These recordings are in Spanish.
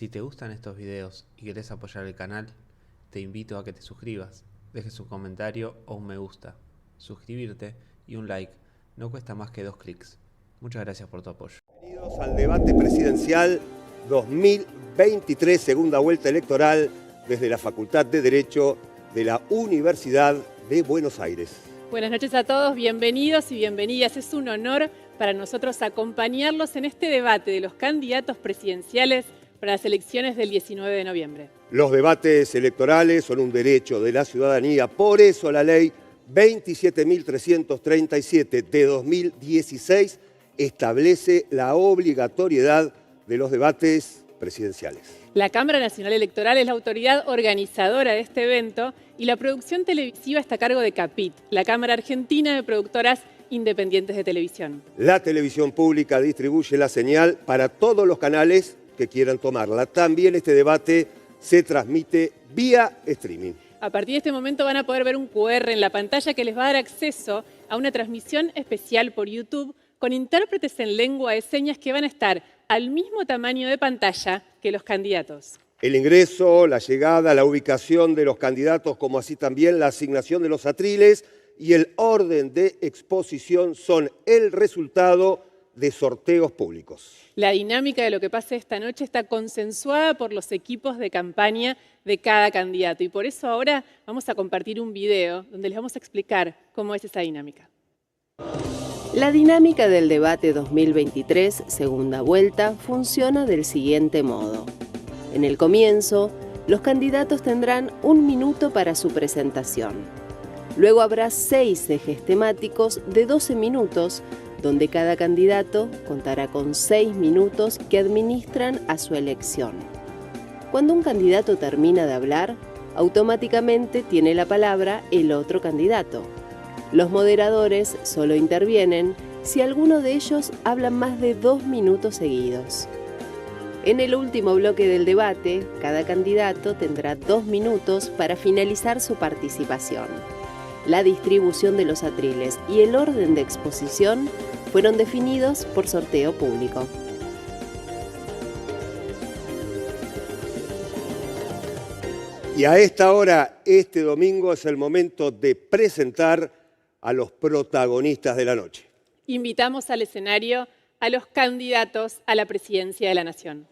Si te gustan estos videos y querés apoyar el canal, te invito a que te suscribas, dejes un comentario o un me gusta. Suscribirte y un like no cuesta más que 2 clics. Muchas gracias por tu apoyo. Bienvenidos al debate presidencial 2023, segunda vuelta electoral, desde la Facultad de Derecho de la Universidad de Buenos Aires. Buenas noches a todos, bienvenidos y bienvenidas. Es un honor para nosotros acompañarlos en este debate de los candidatos presidenciales para las elecciones del 19 de noviembre. Los debates electorales son un derecho de la ciudadanía, por eso la ley 27.337 de 2016 establece la obligatoriedad de los debates presidenciales. La Cámara Nacional Electoral es la autoridad organizadora de este evento y la producción televisiva está a cargo de CAPIT, la Cámara Argentina de Productoras Independientes de Televisión. La televisión pública distribuye la señal para todos los canales que quieran tomarla. También este debate se transmite vía streaming. A partir de este momento van a poder ver un QR en la pantalla que les va a dar acceso a una transmisión especial por YouTube con intérpretes en lengua de señas que van a estar al mismo tamaño de pantalla que los candidatos. El ingreso, la llegada, la ubicación de los candidatos, como así también la asignación de los atriles y el orden de exposición son el resultado de sorteos públicos. La dinámica de lo que pase esta noche está consensuada por los equipos de campaña de cada candidato y por eso ahora vamos a compartir un video donde les vamos a explicar cómo es esa dinámica. La dinámica del debate 2023, segunda vuelta, funciona del siguiente modo. En el comienzo, los candidatos tendrán 1 minuto para su presentación. Luego habrá 6 ejes temáticos de 12 minutos, donde cada candidato contará con 6 minutos que administran a su elección. Cuando un candidato termina de hablar, automáticamente tiene la palabra el otro candidato. Los moderadores solo intervienen si alguno de ellos habla más de 2 minutos seguidos. En el último bloque del debate, cada candidato tendrá 2 minutos para finalizar su participación. La distribución de los atriles y el orden de exposición fueron definidos por sorteo público. Y a esta hora, este domingo, es el momento de presentar a los protagonistas de la noche. Invitamos al escenario a los candidatos a la presidencia de la Nación.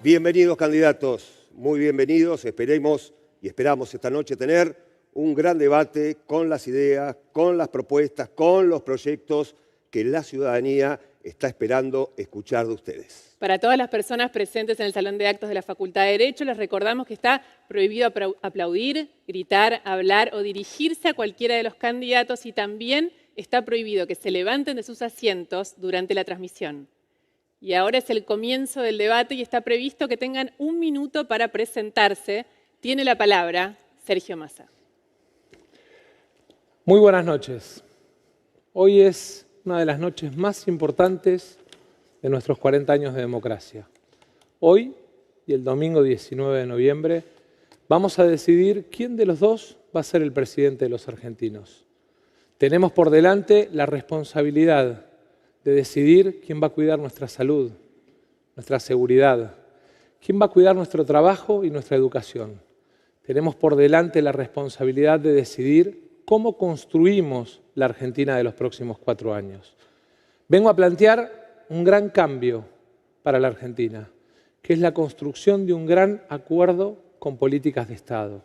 Bienvenidos, candidatos, muy bienvenidos. Esperamos esta noche tener un gran debate con las ideas, con las propuestas, con los proyectos que la ciudadanía está esperando escuchar de ustedes. Para todas las personas presentes en el Salón de Actos de la Facultad de Derecho, les recordamos que está prohibido aplaudir, gritar, hablar o dirigirse a cualquiera de los candidatos y también está prohibido que se levanten de sus asientos durante la transmisión. Y ahora es el comienzo del debate y está previsto que tengan 1 minuto para presentarse. Tiene la palabra Sergio Massa. Muy buenas noches. Hoy es una de las noches más importantes de nuestros 40 años de democracia. Hoy y el domingo 19 de noviembre vamos a decidir quién de los dos va a ser el presidente de los argentinos. Tenemos por delante la responsabilidad de decidir quién va a cuidar nuestra salud, nuestra seguridad, quién va a cuidar nuestro trabajo y nuestra educación. Tenemos por delante la responsabilidad de decidir cómo construimos la Argentina de los próximos 4 años. Vengo a plantear un gran cambio para la Argentina, que es la construcción de un gran acuerdo con políticas de Estado,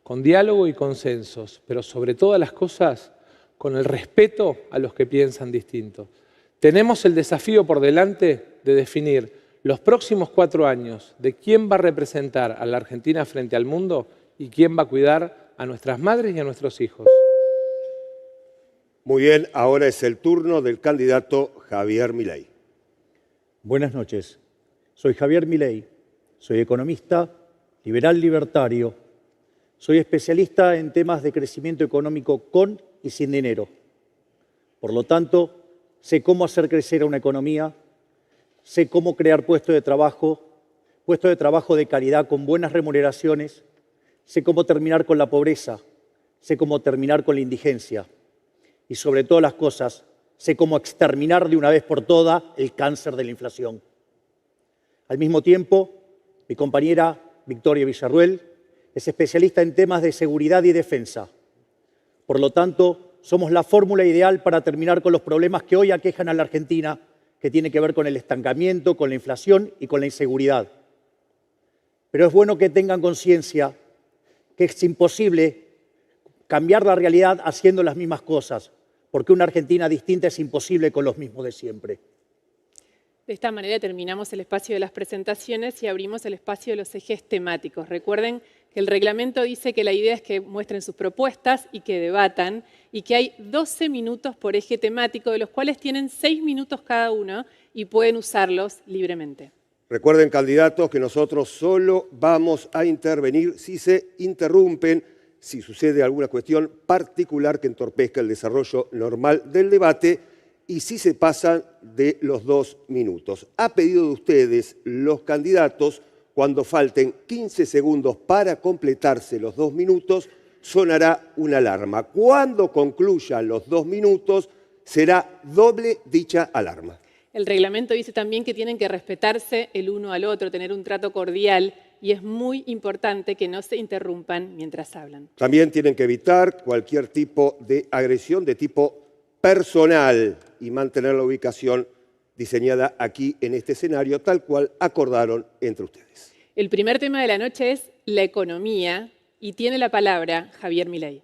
con diálogo y consensos, pero sobre todas las cosas, con el respeto a los que piensan distinto. Tenemos el desafío por delante de definir los próximos 4 años de quién va a representar a la Argentina frente al mundo y quién va a cuidar a nuestras madres y a nuestros hijos. Muy bien, ahora es el turno del candidato Javier Milei. Buenas noches. Soy Javier Milei. Soy economista, liberal libertario. Soy especialista en temas de crecimiento económico con y sin dinero. Por lo tanto, sé cómo hacer crecer a una economía, sé cómo crear puestos de trabajo de calidad con buenas remuneraciones, sé cómo terminar con la pobreza, sé cómo terminar con la indigencia y, sobre todas las cosas, sé cómo exterminar de una vez por todas el cáncer de la inflación. Al mismo tiempo, mi compañera Victoria Villarruel es especialista en temas de seguridad y defensa. Por lo tanto, somos la fórmula ideal para terminar con los problemas que hoy aquejan a la Argentina, que tiene que ver con el estancamiento, con la inflación y con la inseguridad. Pero es bueno que tengan conciencia que es imposible cambiar la realidad haciendo las mismas cosas, porque una Argentina distinta es imposible con los mismos de siempre. De esta manera terminamos el espacio de las presentaciones y abrimos el espacio de los ejes temáticos. Recuerden que el reglamento dice que la idea es que muestren sus propuestas y que debatan, y que hay 12 minutos por eje temático, de los cuales tienen 6 minutos cada uno y pueden usarlos libremente. Recuerden, candidatos, que nosotros solo vamos a intervenir si se interrumpen, si sucede alguna cuestión particular que entorpezca el desarrollo normal del debate y si se pasan de los 2 minutos. A pedido de ustedes, los candidatos, cuando falten 15 segundos para completarse los 2 minutos, sonará una alarma. Cuando concluyan los 2 minutos, será doble dicha alarma. El reglamento dice también que tienen que respetarse el uno al otro, tener un trato cordial, y es muy importante que no se interrumpan mientras hablan. También tienen que evitar cualquier tipo de agresión de tipo personal y mantener la ubicación diseñada aquí en este escenario, tal cual acordaron entre ustedes. El primer tema de la noche es la economía y tiene la palabra Javier Milei.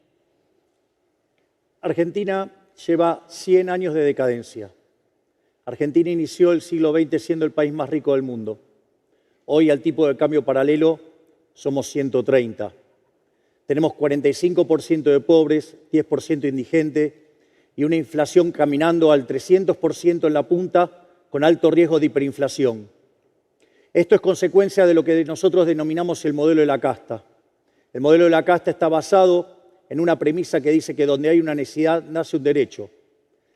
Argentina lleva 100 años de decadencia. Argentina inició el siglo XX siendo el país más rico del mundo. Hoy, al tipo de cambio paralelo, somos 130. Tenemos 45% de pobres, 10% indigentes y una inflación caminando al 300% en la punta, con alto riesgo de hiperinflación. Esto es consecuencia de lo que nosotros denominamos el modelo de la casta. El modelo de la casta está basado en una premisa que dice que donde hay una necesidad nace un derecho.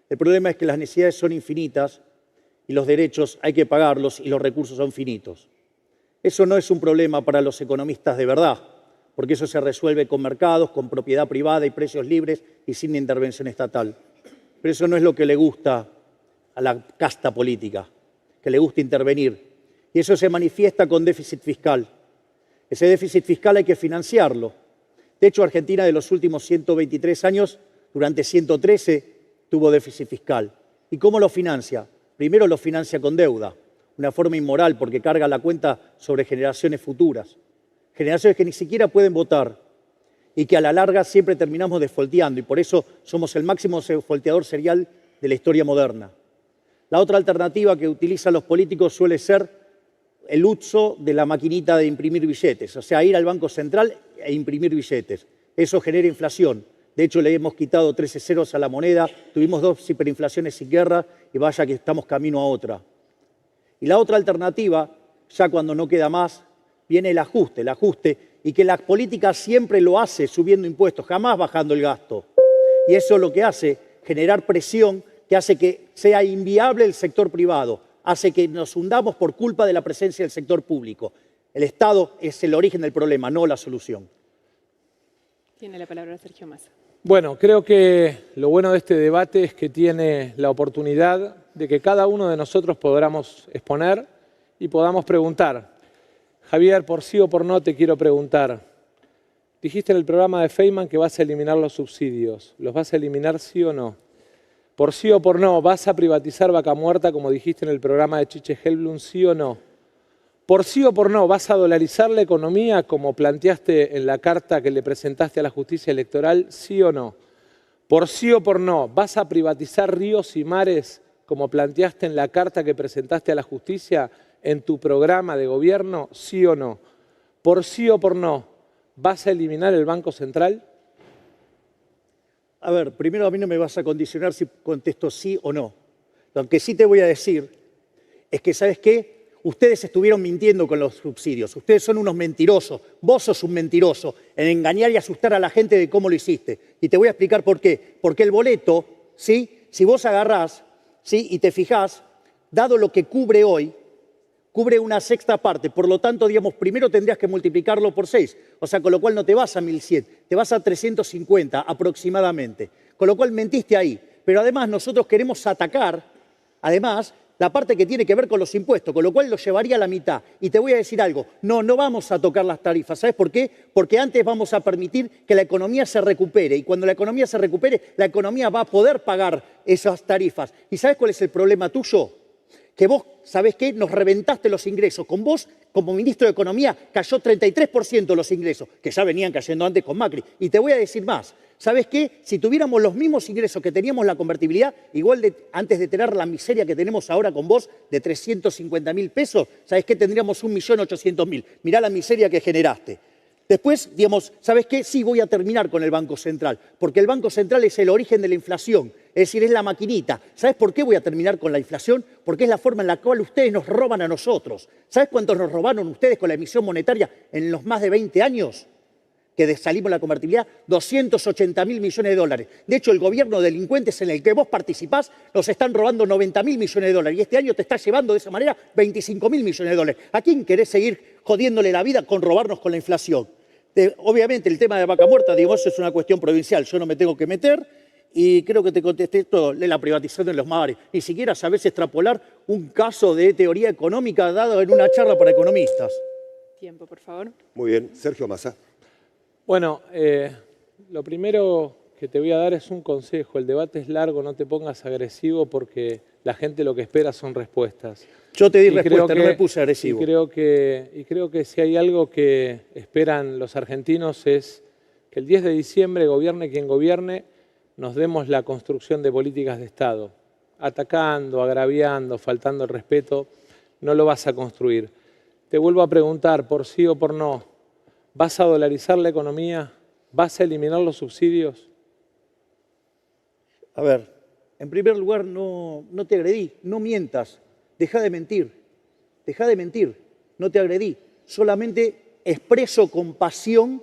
El problema es que las necesidades son infinitas y los derechos hay que pagarlos y los recursos son finitos. Eso no es un problema para los economistas de verdad, porque eso se resuelve con mercados, con propiedad privada y precios libres y sin intervención estatal. Pero eso no es lo que le gusta a la casta política, que le gusta intervenir. Y eso se manifiesta con déficit fiscal. Ese déficit fiscal hay que financiarlo. De hecho, Argentina de los últimos 123 años, durante 113, tuvo déficit fiscal. ¿Y cómo lo financia? Primero lo financia con deuda, una forma inmoral porque carga la cuenta sobre generaciones futuras. Generaciones que ni siquiera pueden votar y que a la larga siempre terminamos defolteando y por eso somos el máximo defolteador serial de la historia moderna. La otra alternativa que utilizan los políticos suele ser el uso de la maquinita de imprimir billetes, o sea, ir al Banco Central e imprimir billetes. Eso genera inflación. De hecho, le hemos quitado 13 ceros a la moneda, tuvimos 2 hiperinflaciones sin guerra y vaya que estamos camino a otra. Y la otra alternativa, ya cuando no queda más, viene el ajuste, y que la política siempre lo hace subiendo impuestos, jamás bajando el gasto. Y eso es lo que hace, generar presión que hace que sea inviable el sector privado, hace que nos hundamos por culpa de la presencia del sector público. El Estado es el origen del problema, no la solución. Tiene la palabra Sergio Massa. Bueno, creo que lo bueno de este debate es que tiene la oportunidad de que cada uno de nosotros podamos exponer y podamos preguntar. Javier, por sí o por no te quiero preguntar. Dijiste en el programa de Feynman que vas a eliminar los subsidios. ¿Los vas a eliminar sí o no? Por sí o por no, ¿vas a privatizar Vaca Muerta como dijiste en el programa de Chiche Helblum, sí o no? Por sí o por no, ¿vas a dolarizar la economía como planteaste en la carta que le presentaste a la justicia electoral, sí o no? Por sí o por no, ¿vas a privatizar ríos y mares como planteaste en la carta que presentaste a la justicia en tu programa de gobierno, sí o no? Por sí o por no, ¿vas a eliminar el Banco Central? A ver, primero a mí no me vas a condicionar si contesto sí o no. Lo que sí te voy a decir es que, ¿sabes qué? Ustedes estuvieron mintiendo con los subsidios. Ustedes son unos mentirosos. Vos sos un mentiroso en engañar y asustar a la gente de cómo lo hiciste. Y te voy a explicar por qué. Porque el boleto, ¿sí?, si vos agarrás, ¿sí?, y te fijás, dado lo que cubre hoy, cubre una sexta parte. Por lo tanto, digamos, primero tendrías que multiplicarlo por 6. O sea, con lo cual no te vas a 1.100, te vas a 350 aproximadamente. Con lo cual mentiste ahí. Pero además nosotros queremos atacar, además, la parte que tiene que ver con los impuestos, con lo cual lo llevaría a la mitad. Y te voy a decir algo, no vamos a tocar las tarifas. ¿Sabes por qué? Porque antes vamos a permitir que la economía se recupere. Y cuando la economía se recupere, la economía va a poder pagar esas tarifas. ¿Y sabes cuál es el problema tuyo? Que vos, ¿sabés qué? Nos reventaste los ingresos. Con vos, como ministro de Economía, cayó 33% los ingresos, que ya venían cayendo antes con Macri. Y te voy a decir más. ¿Sabés qué? Si tuviéramos los mismos ingresos que teníamos la convertibilidad, igual antes de tener la miseria que tenemos ahora con vos de 350.000 pesos, ¿sabés qué? Tendríamos 1.800.000. Mirá la miseria que generaste. Después, digamos, ¿sabés qué? Sí, voy a terminar con el Banco Central, porque el Banco Central es el origen de la inflación, es decir, es la maquinita. ¿Sabés por qué voy a terminar con la inflación? Porque es la forma en la cual ustedes nos roban a nosotros. ¿Sabés cuántos nos robaron ustedes con la emisión monetaria en los más de 20 años? Que salimos la convertibilidad, 280.000 millones de dólares. De hecho, el gobierno de delincuentes en el que vos participás nos están robando 90.000 millones de dólares y este año te está llevando de esa manera 25.000 millones de dólares. ¿A quién querés seguir jodiéndole la vida con robarnos con la inflación? Obviamente el tema de vaca muerta, digamos, es una cuestión provincial, yo no me tengo que meter y creo que te contesté todo, la privatización de los mares. Ni siquiera sabés extrapolar un caso de teoría económica dado en una charla para economistas. Tiempo, por favor. Muy bien. Sergio Massa. Bueno, lo primero que te voy a dar es un consejo. El debate es largo, no te pongas agresivo porque la gente lo que espera son respuestas. Yo te di respuesta, no me puse agresivo. Y creo que si hay algo que esperan los argentinos es que el 10 de diciembre, gobierne quien gobierne, nos demos la construcción de políticas de Estado. Atacando, agraviando, faltando el respeto, no lo vas a construir. Te vuelvo a preguntar, por sí o por no, ¿vas a dolarizar la economía? ¿Vas a eliminar los subsidios? A ver, en primer lugar, no te agredí, no mientas, deja de mentir, no te agredí, solamente expreso con pasión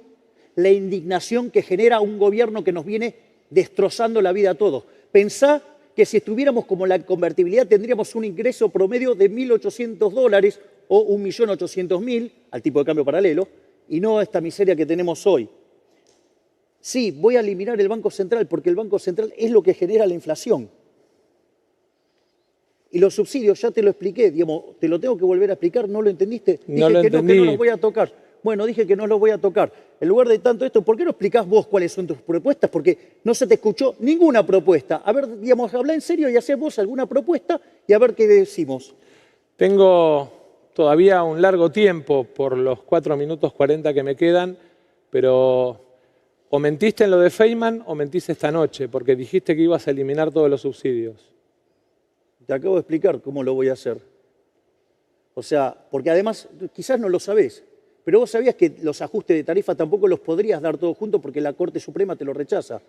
la indignación que genera un gobierno que nos viene destrozando la vida a todos. Pensá que si estuviéramos como la convertibilidad tendríamos un ingreso promedio de $1.800 o 1.800.000 al tipo de cambio paralelo y no esta miseria que tenemos hoy. Sí, voy a eliminar el Banco Central porque el Banco Central es lo que genera la inflación. Y los subsidios, ya te lo expliqué, digamos, te lo tengo que volver a explicar, ¿no lo entendiste? Dije que no los voy a tocar. Bueno, dije que no los voy a tocar. En lugar de tanto esto, ¿por qué no explicás vos cuáles son tus propuestas? Porque no se te escuchó ninguna propuesta. A ver, digamos, habla en serio y hacés vos alguna propuesta y a ver qué decimos. Tengo todavía un largo tiempo por los 4 minutos 40 que me quedan, pero o mentiste en lo de Feynman o mentiste esta noche, porque dijiste que ibas a eliminar todos los subsidios. Te acabo de explicar cómo lo voy a hacer. O sea, porque además, quizás no lo sabés, pero vos sabías que los ajustes de tarifa tampoco los podrías dar todos juntos porque la Corte Suprema te lo rechaza.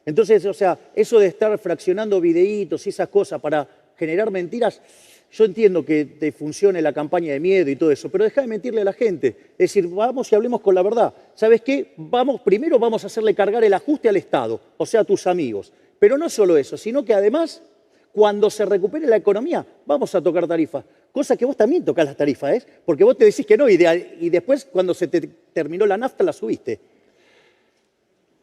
Entonces, o sea, eso de estar fraccionando videitos y esas cosas para generar mentiras, yo entiendo que te funcione la campaña de miedo y todo eso, pero deja de mentirle a la gente. Es decir, vamos y hablemos con la verdad. ¿Sabes qué? Primero vamos a hacerle cargar el ajuste al Estado, o sea, a tus amigos. Pero no solo eso, sino que además, cuando se recupere la economía, vamos a tocar tarifas. Cosa que vos también tocás las tarifas, ¿eh? Porque vos te decís que no y después, cuando se te terminó la nafta, la subiste.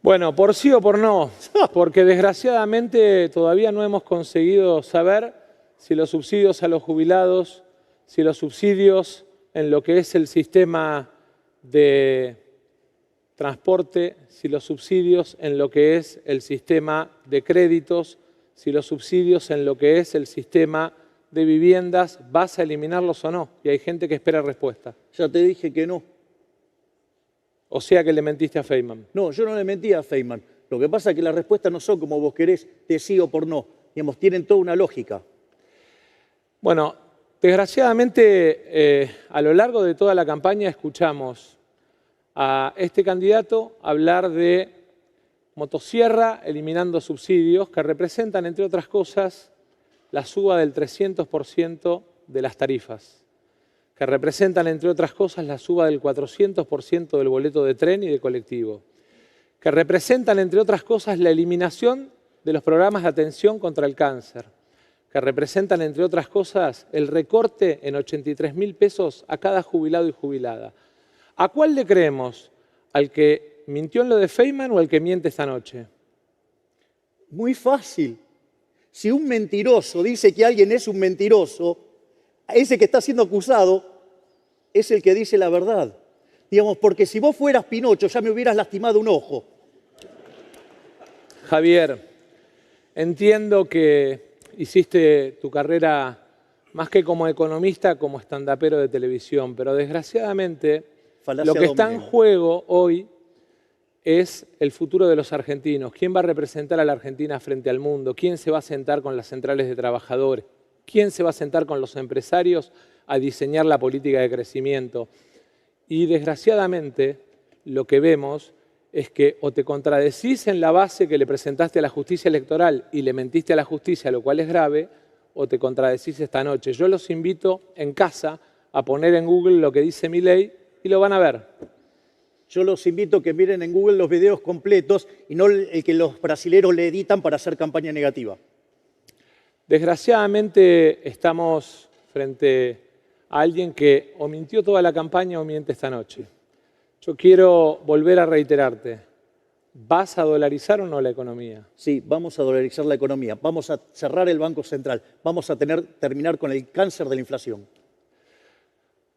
Bueno, por sí o por no, porque desgraciadamente todavía no hemos conseguido saber si los subsidios a los jubilados, si los subsidios en lo que es el sistema de transporte, si los subsidios en lo que es el sistema de créditos, si los subsidios en lo que es el sistema de viviendas, ¿vas a eliminarlos o no? Y hay gente que espera respuesta. Ya te dije que no. O sea que le mentiste a Feynman. No, yo no le mentí a Feynman. Lo que pasa es que las respuestas no son como vos querés, de sí o por no. Digamos, tienen toda una lógica. Bueno, desgraciadamente a lo largo de toda la campaña escuchamos a este candidato hablar de motosierra eliminando subsidios que representan, entre otras cosas, la suba del 300% de las tarifas, que representan, entre otras cosas, la suba del 400% del boleto de tren y de colectivo, que representan, entre otras cosas, la eliminación de los programas de atención contra el cáncer, que representan, entre otras cosas, el recorte en 83.000 pesos a cada jubilado y jubilada. ¿A cuál le creemos? ¿Al que mintió en lo de Feynman o al que miente esta noche? Muy fácil. Si un mentiroso dice que alguien es un mentiroso, ese que está siendo acusado es el que dice la verdad. Digamos, porque si vos fueras Pinocho ya me hubieras lastimado un ojo. Javier, entiendo que hiciste tu carrera más que como economista, como estandapero de televisión, pero desgraciadamente lo que está en juego hoy es el futuro de los argentinos. ¿Quién va a representar a la Argentina frente al mundo? ¿Quién se va a sentar con las centrales de trabajadores? ¿Quién se va a sentar con los empresarios a diseñar la política de crecimiento? Y desgraciadamente lo que vemos es que o te contradecís en la base que le presentaste a la justicia electoral y le mentiste a la justicia, lo cual es grave, o te contradecís esta noche. Yo los invito en casa a poner en Google lo que dice Milei y lo van a ver. Yo los invito a que miren en Google los videos completos y no el que los brasileros le editan para hacer campaña negativa. Desgraciadamente estamos frente a alguien que o mintió toda la campaña o miente esta noche. Yo quiero volver a reiterarte, ¿vas a dolarizar o no la economía? Sí, vamos a dolarizar la economía, vamos a cerrar el Banco Central, vamos a terminar con el cáncer de la inflación.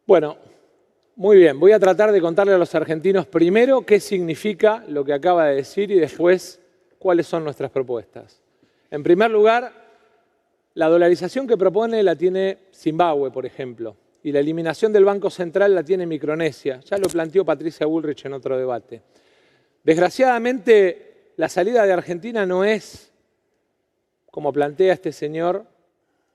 Bueno, muy bien, voy a tratar de contarle a los argentinos primero qué significa lo que acaba de decir y después cuáles son nuestras propuestas. En primer lugar, la dolarización que propone la tiene Zimbabue, por ejemplo, y la eliminación del Banco Central la tiene Micronesia. Ya lo planteó Patricia Bullrich en otro debate. Desgraciadamente, la salida de Argentina no es, como plantea este señor,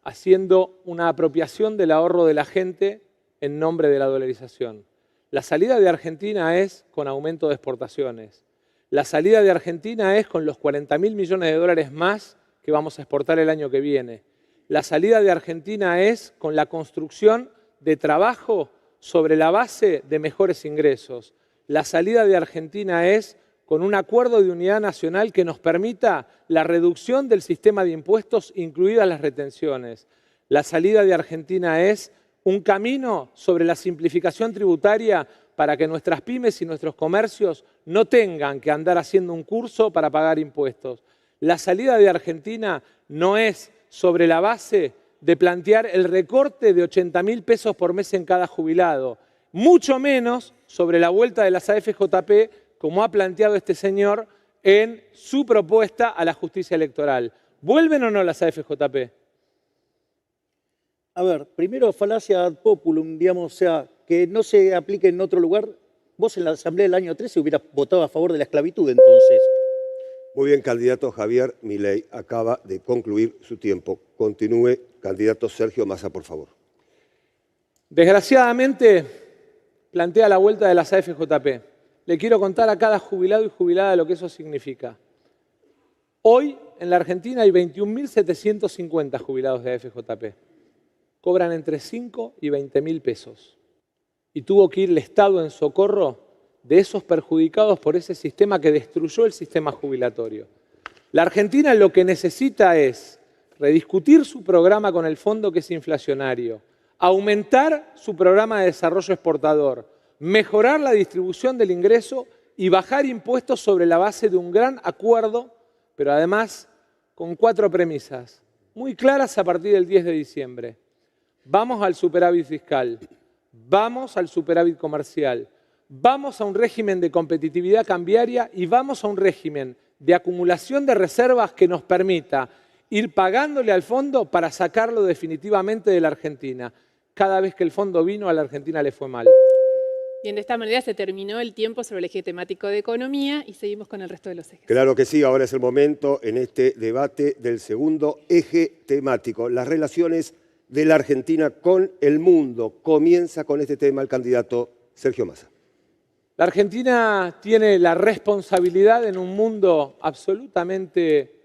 haciendo una apropiación del ahorro de la gente en nombre de la dolarización. La salida de Argentina es con aumento de exportaciones. La salida de Argentina es con los 40.000 millones de dólares más que vamos a exportar el año que viene. La salida de Argentina es con la construcción de trabajo sobre la base de mejores ingresos. La salida de Argentina es con un acuerdo de unidad nacional que nos permita la reducción del sistema de impuestos, incluidas las retenciones. La salida de Argentina es un camino sobre la simplificación tributaria para que nuestras pymes y nuestros comercios no tengan que andar haciendo un curso para pagar impuestos. La salida de Argentina no es sobre la base de plantear el recorte de 80.000 pesos por mes en cada jubilado, mucho menos sobre la vuelta de las AFJP, como ha planteado este señor en su propuesta a la justicia electoral. ¿Vuelven o no las AFJP? A ver, primero falacia ad populum, digamos, o sea, que no se aplique en otro lugar. Vos en la Asamblea del año 13 hubieras votado a favor de la esclavitud entonces. Muy bien, candidato Javier Milei acaba de concluir su tiempo. Continúe, candidato Sergio Massa, por favor. Desgraciadamente, plantea la vuelta de las AFJP. Le quiero contar a cada jubilado y jubilada lo que eso significa. Hoy, en la Argentina, hay 21.750 jubilados de AFJP. Cobran entre 5 y 20.000 pesos. Y tuvo que ir el Estado en socorro de esos perjudicados por ese sistema que destruyó el sistema jubilatorio. La Argentina lo que necesita es rediscutir su programa con el fondo que es inflacionario, aumentar su programa de desarrollo exportador, mejorar la distribución del ingreso y bajar impuestos sobre la base de un gran acuerdo, pero además con 4 premisas muy claras a partir del 10 de diciembre. Vamos al superávit fiscal, vamos al superávit comercial, vamos a un régimen de competitividad cambiaria y vamos a un régimen de acumulación de reservas que nos permita ir pagándole al fondo para sacarlo definitivamente de la Argentina. Cada vez que el fondo vino, a la Argentina le fue mal. Bien, de esta manera se terminó el tiempo sobre el eje temático de economía y seguimos con el resto de los ejes. Claro que sí, ahora es el momento en este debate del segundo eje temático, las relaciones de la Argentina con el mundo. Comienza con este tema el candidato Sergio Massa. La Argentina tiene la responsabilidad en un mundo absolutamente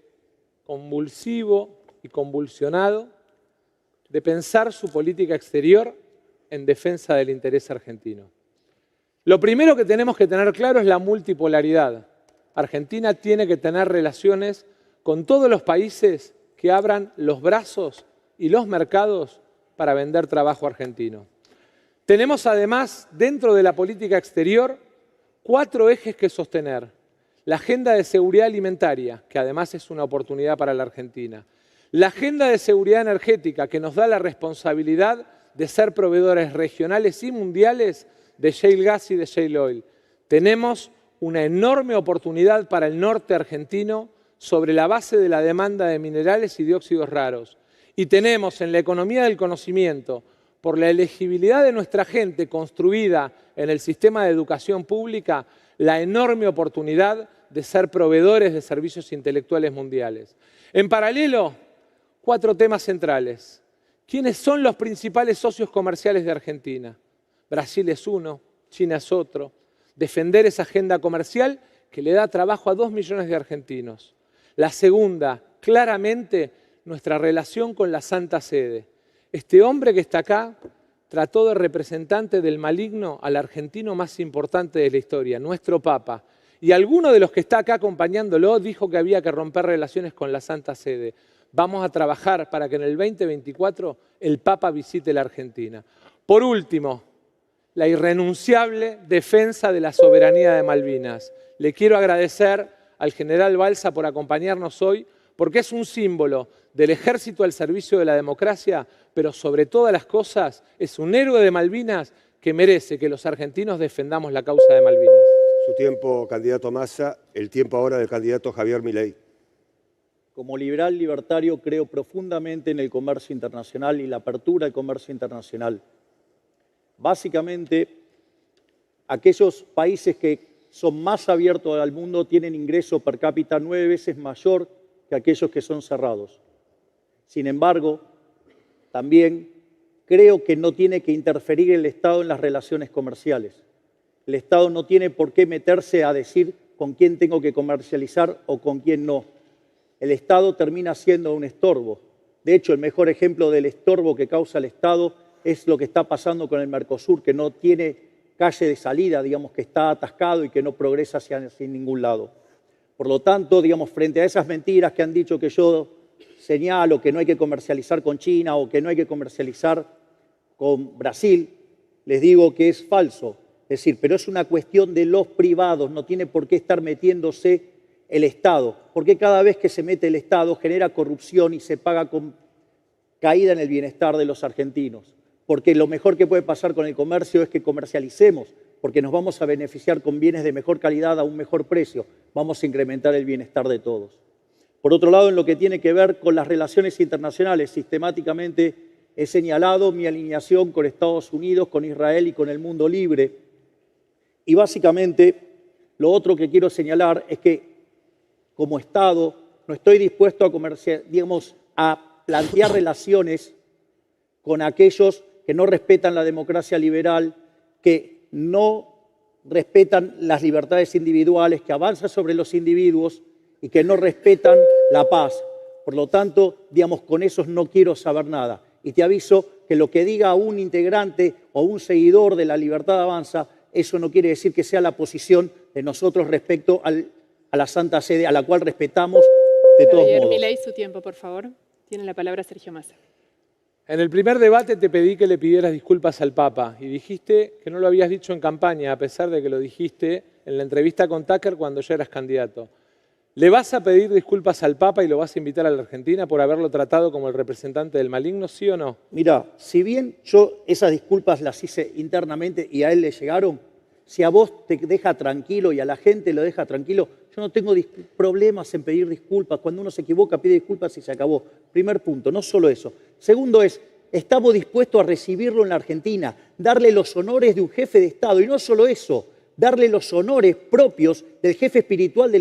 convulsivo y convulsionado de pensar su política exterior en defensa del interés argentino. Lo primero que tenemos que tener claro es la multipolaridad. Argentina tiene que tener relaciones con todos los países que abran los brazos y los mercados para vender trabajo argentino. Tenemos además, dentro de la política exterior, 4 ejes que sostener. La agenda de seguridad alimentaria, que además es una oportunidad para la Argentina. La agenda de seguridad energética, que nos da la responsabilidad de ser proveedores regionales y mundiales de shale gas y de shale oil. Tenemos una enorme oportunidad para el norte argentino sobre la base de la demanda de minerales y dióxidos raros. Y tenemos en la economía del conocimiento, por la elegibilidad de nuestra gente construida en el sistema de educación pública, la enorme oportunidad de ser proveedores de servicios intelectuales mundiales. En paralelo, 4 temas centrales. ¿Quiénes son los principales socios comerciales de Argentina? Brasil es uno, China es otro. Defender esa agenda comercial que le da trabajo a 2 millones de argentinos. La segunda, claramente, nuestra relación con la Santa Sede. Este hombre que está acá trató de representante del maligno al argentino más importante de la historia, nuestro Papa. Y alguno de los que está acá acompañándolo dijo que había que romper relaciones con la Santa Sede. Vamos a trabajar para que en el 2024 el Papa visite la Argentina. Por último, la irrenunciable defensa de la soberanía de Malvinas. Le quiero agradecer al general Balsa por acompañarnos hoy, porque es un símbolo del ejército al servicio de la democracia, pero sobre todas las cosas es un héroe de Malvinas que merece que los argentinos defendamos la causa de Malvinas. Su tiempo, candidato Massa, el tiempo ahora del candidato Javier Milei. Como liberal libertario creo profundamente en el comercio internacional y la apertura del comercio internacional. Básicamente, aquellos países que son más abiertos al mundo tienen ingreso per cápita 9 veces mayor que aquellos que son cerrados. Sin embargo, también creo que no tiene que interferir el Estado en las relaciones comerciales. El Estado no tiene por qué meterse a decir con quién tengo que comercializar o con quién no. El Estado termina siendo un estorbo. De hecho, el mejor ejemplo del estorbo que causa el Estado es lo que está pasando con el Mercosur, que no tiene calle de salida, digamos, que está atascado y que no progresa hacia ningún lado. Por lo tanto, digamos, frente a esas mentiras que han dicho que yo señalo que no hay que comercializar con China o que no hay que comercializar con Brasil, les digo que es falso. Es decir, pero es una cuestión de los privados, no tiene por qué estar metiéndose el Estado, porque cada vez que se mete el Estado genera corrupción y se paga con caída en el bienestar de los argentinos. Porque lo mejor que puede pasar con el comercio es que comercialicemos, porque nos vamos a beneficiar con bienes de mejor calidad a un mejor precio, vamos a incrementar el bienestar de todos. Por otro lado, en lo que tiene que ver con las relaciones internacionales, sistemáticamente he señalado mi alineación con Estados Unidos, con Israel y con el mundo libre. Y básicamente, lo otro que quiero señalar es que como Estado no estoy dispuesto a plantear relaciones con aquellos que no respetan la democracia liberal, que no respetan las libertades individuales, que avanzan sobre los individuos y que no respetan la paz. Por lo tanto, con esos no quiero saber nada. Y te aviso que lo que diga un integrante o un seguidor de la Libertad Avanza, eso no quiere decir que sea la posición de nosotros respecto a la Santa Sede, a la cual respetamos de todos modos. Javier Milei, su tiempo, por favor. Tiene la palabra Sergio Massa. En el primer debate te pedí que le pidieras disculpas al Papa y dijiste que no lo habías dicho en campaña, a pesar de que lo dijiste en la entrevista con Tucker cuando ya eras candidato. ¿Le vas a pedir disculpas al Papa y lo vas a invitar a la Argentina por haberlo tratado como el representante del maligno, sí o no? Mira, si bien yo esas disculpas las hice internamente y a él le llegaron, si a vos te deja tranquilo y a la gente lo deja tranquilo, yo no tengo problemas en pedir disculpas. Cuando uno se equivoca, pide disculpas y se acabó. Primer punto, no solo eso. Segundo es, estamos dispuestos a recibirlo en la Argentina, darle los honores de un jefe de Estado. Y no solo eso, darle los honores propios del jefe espiritual de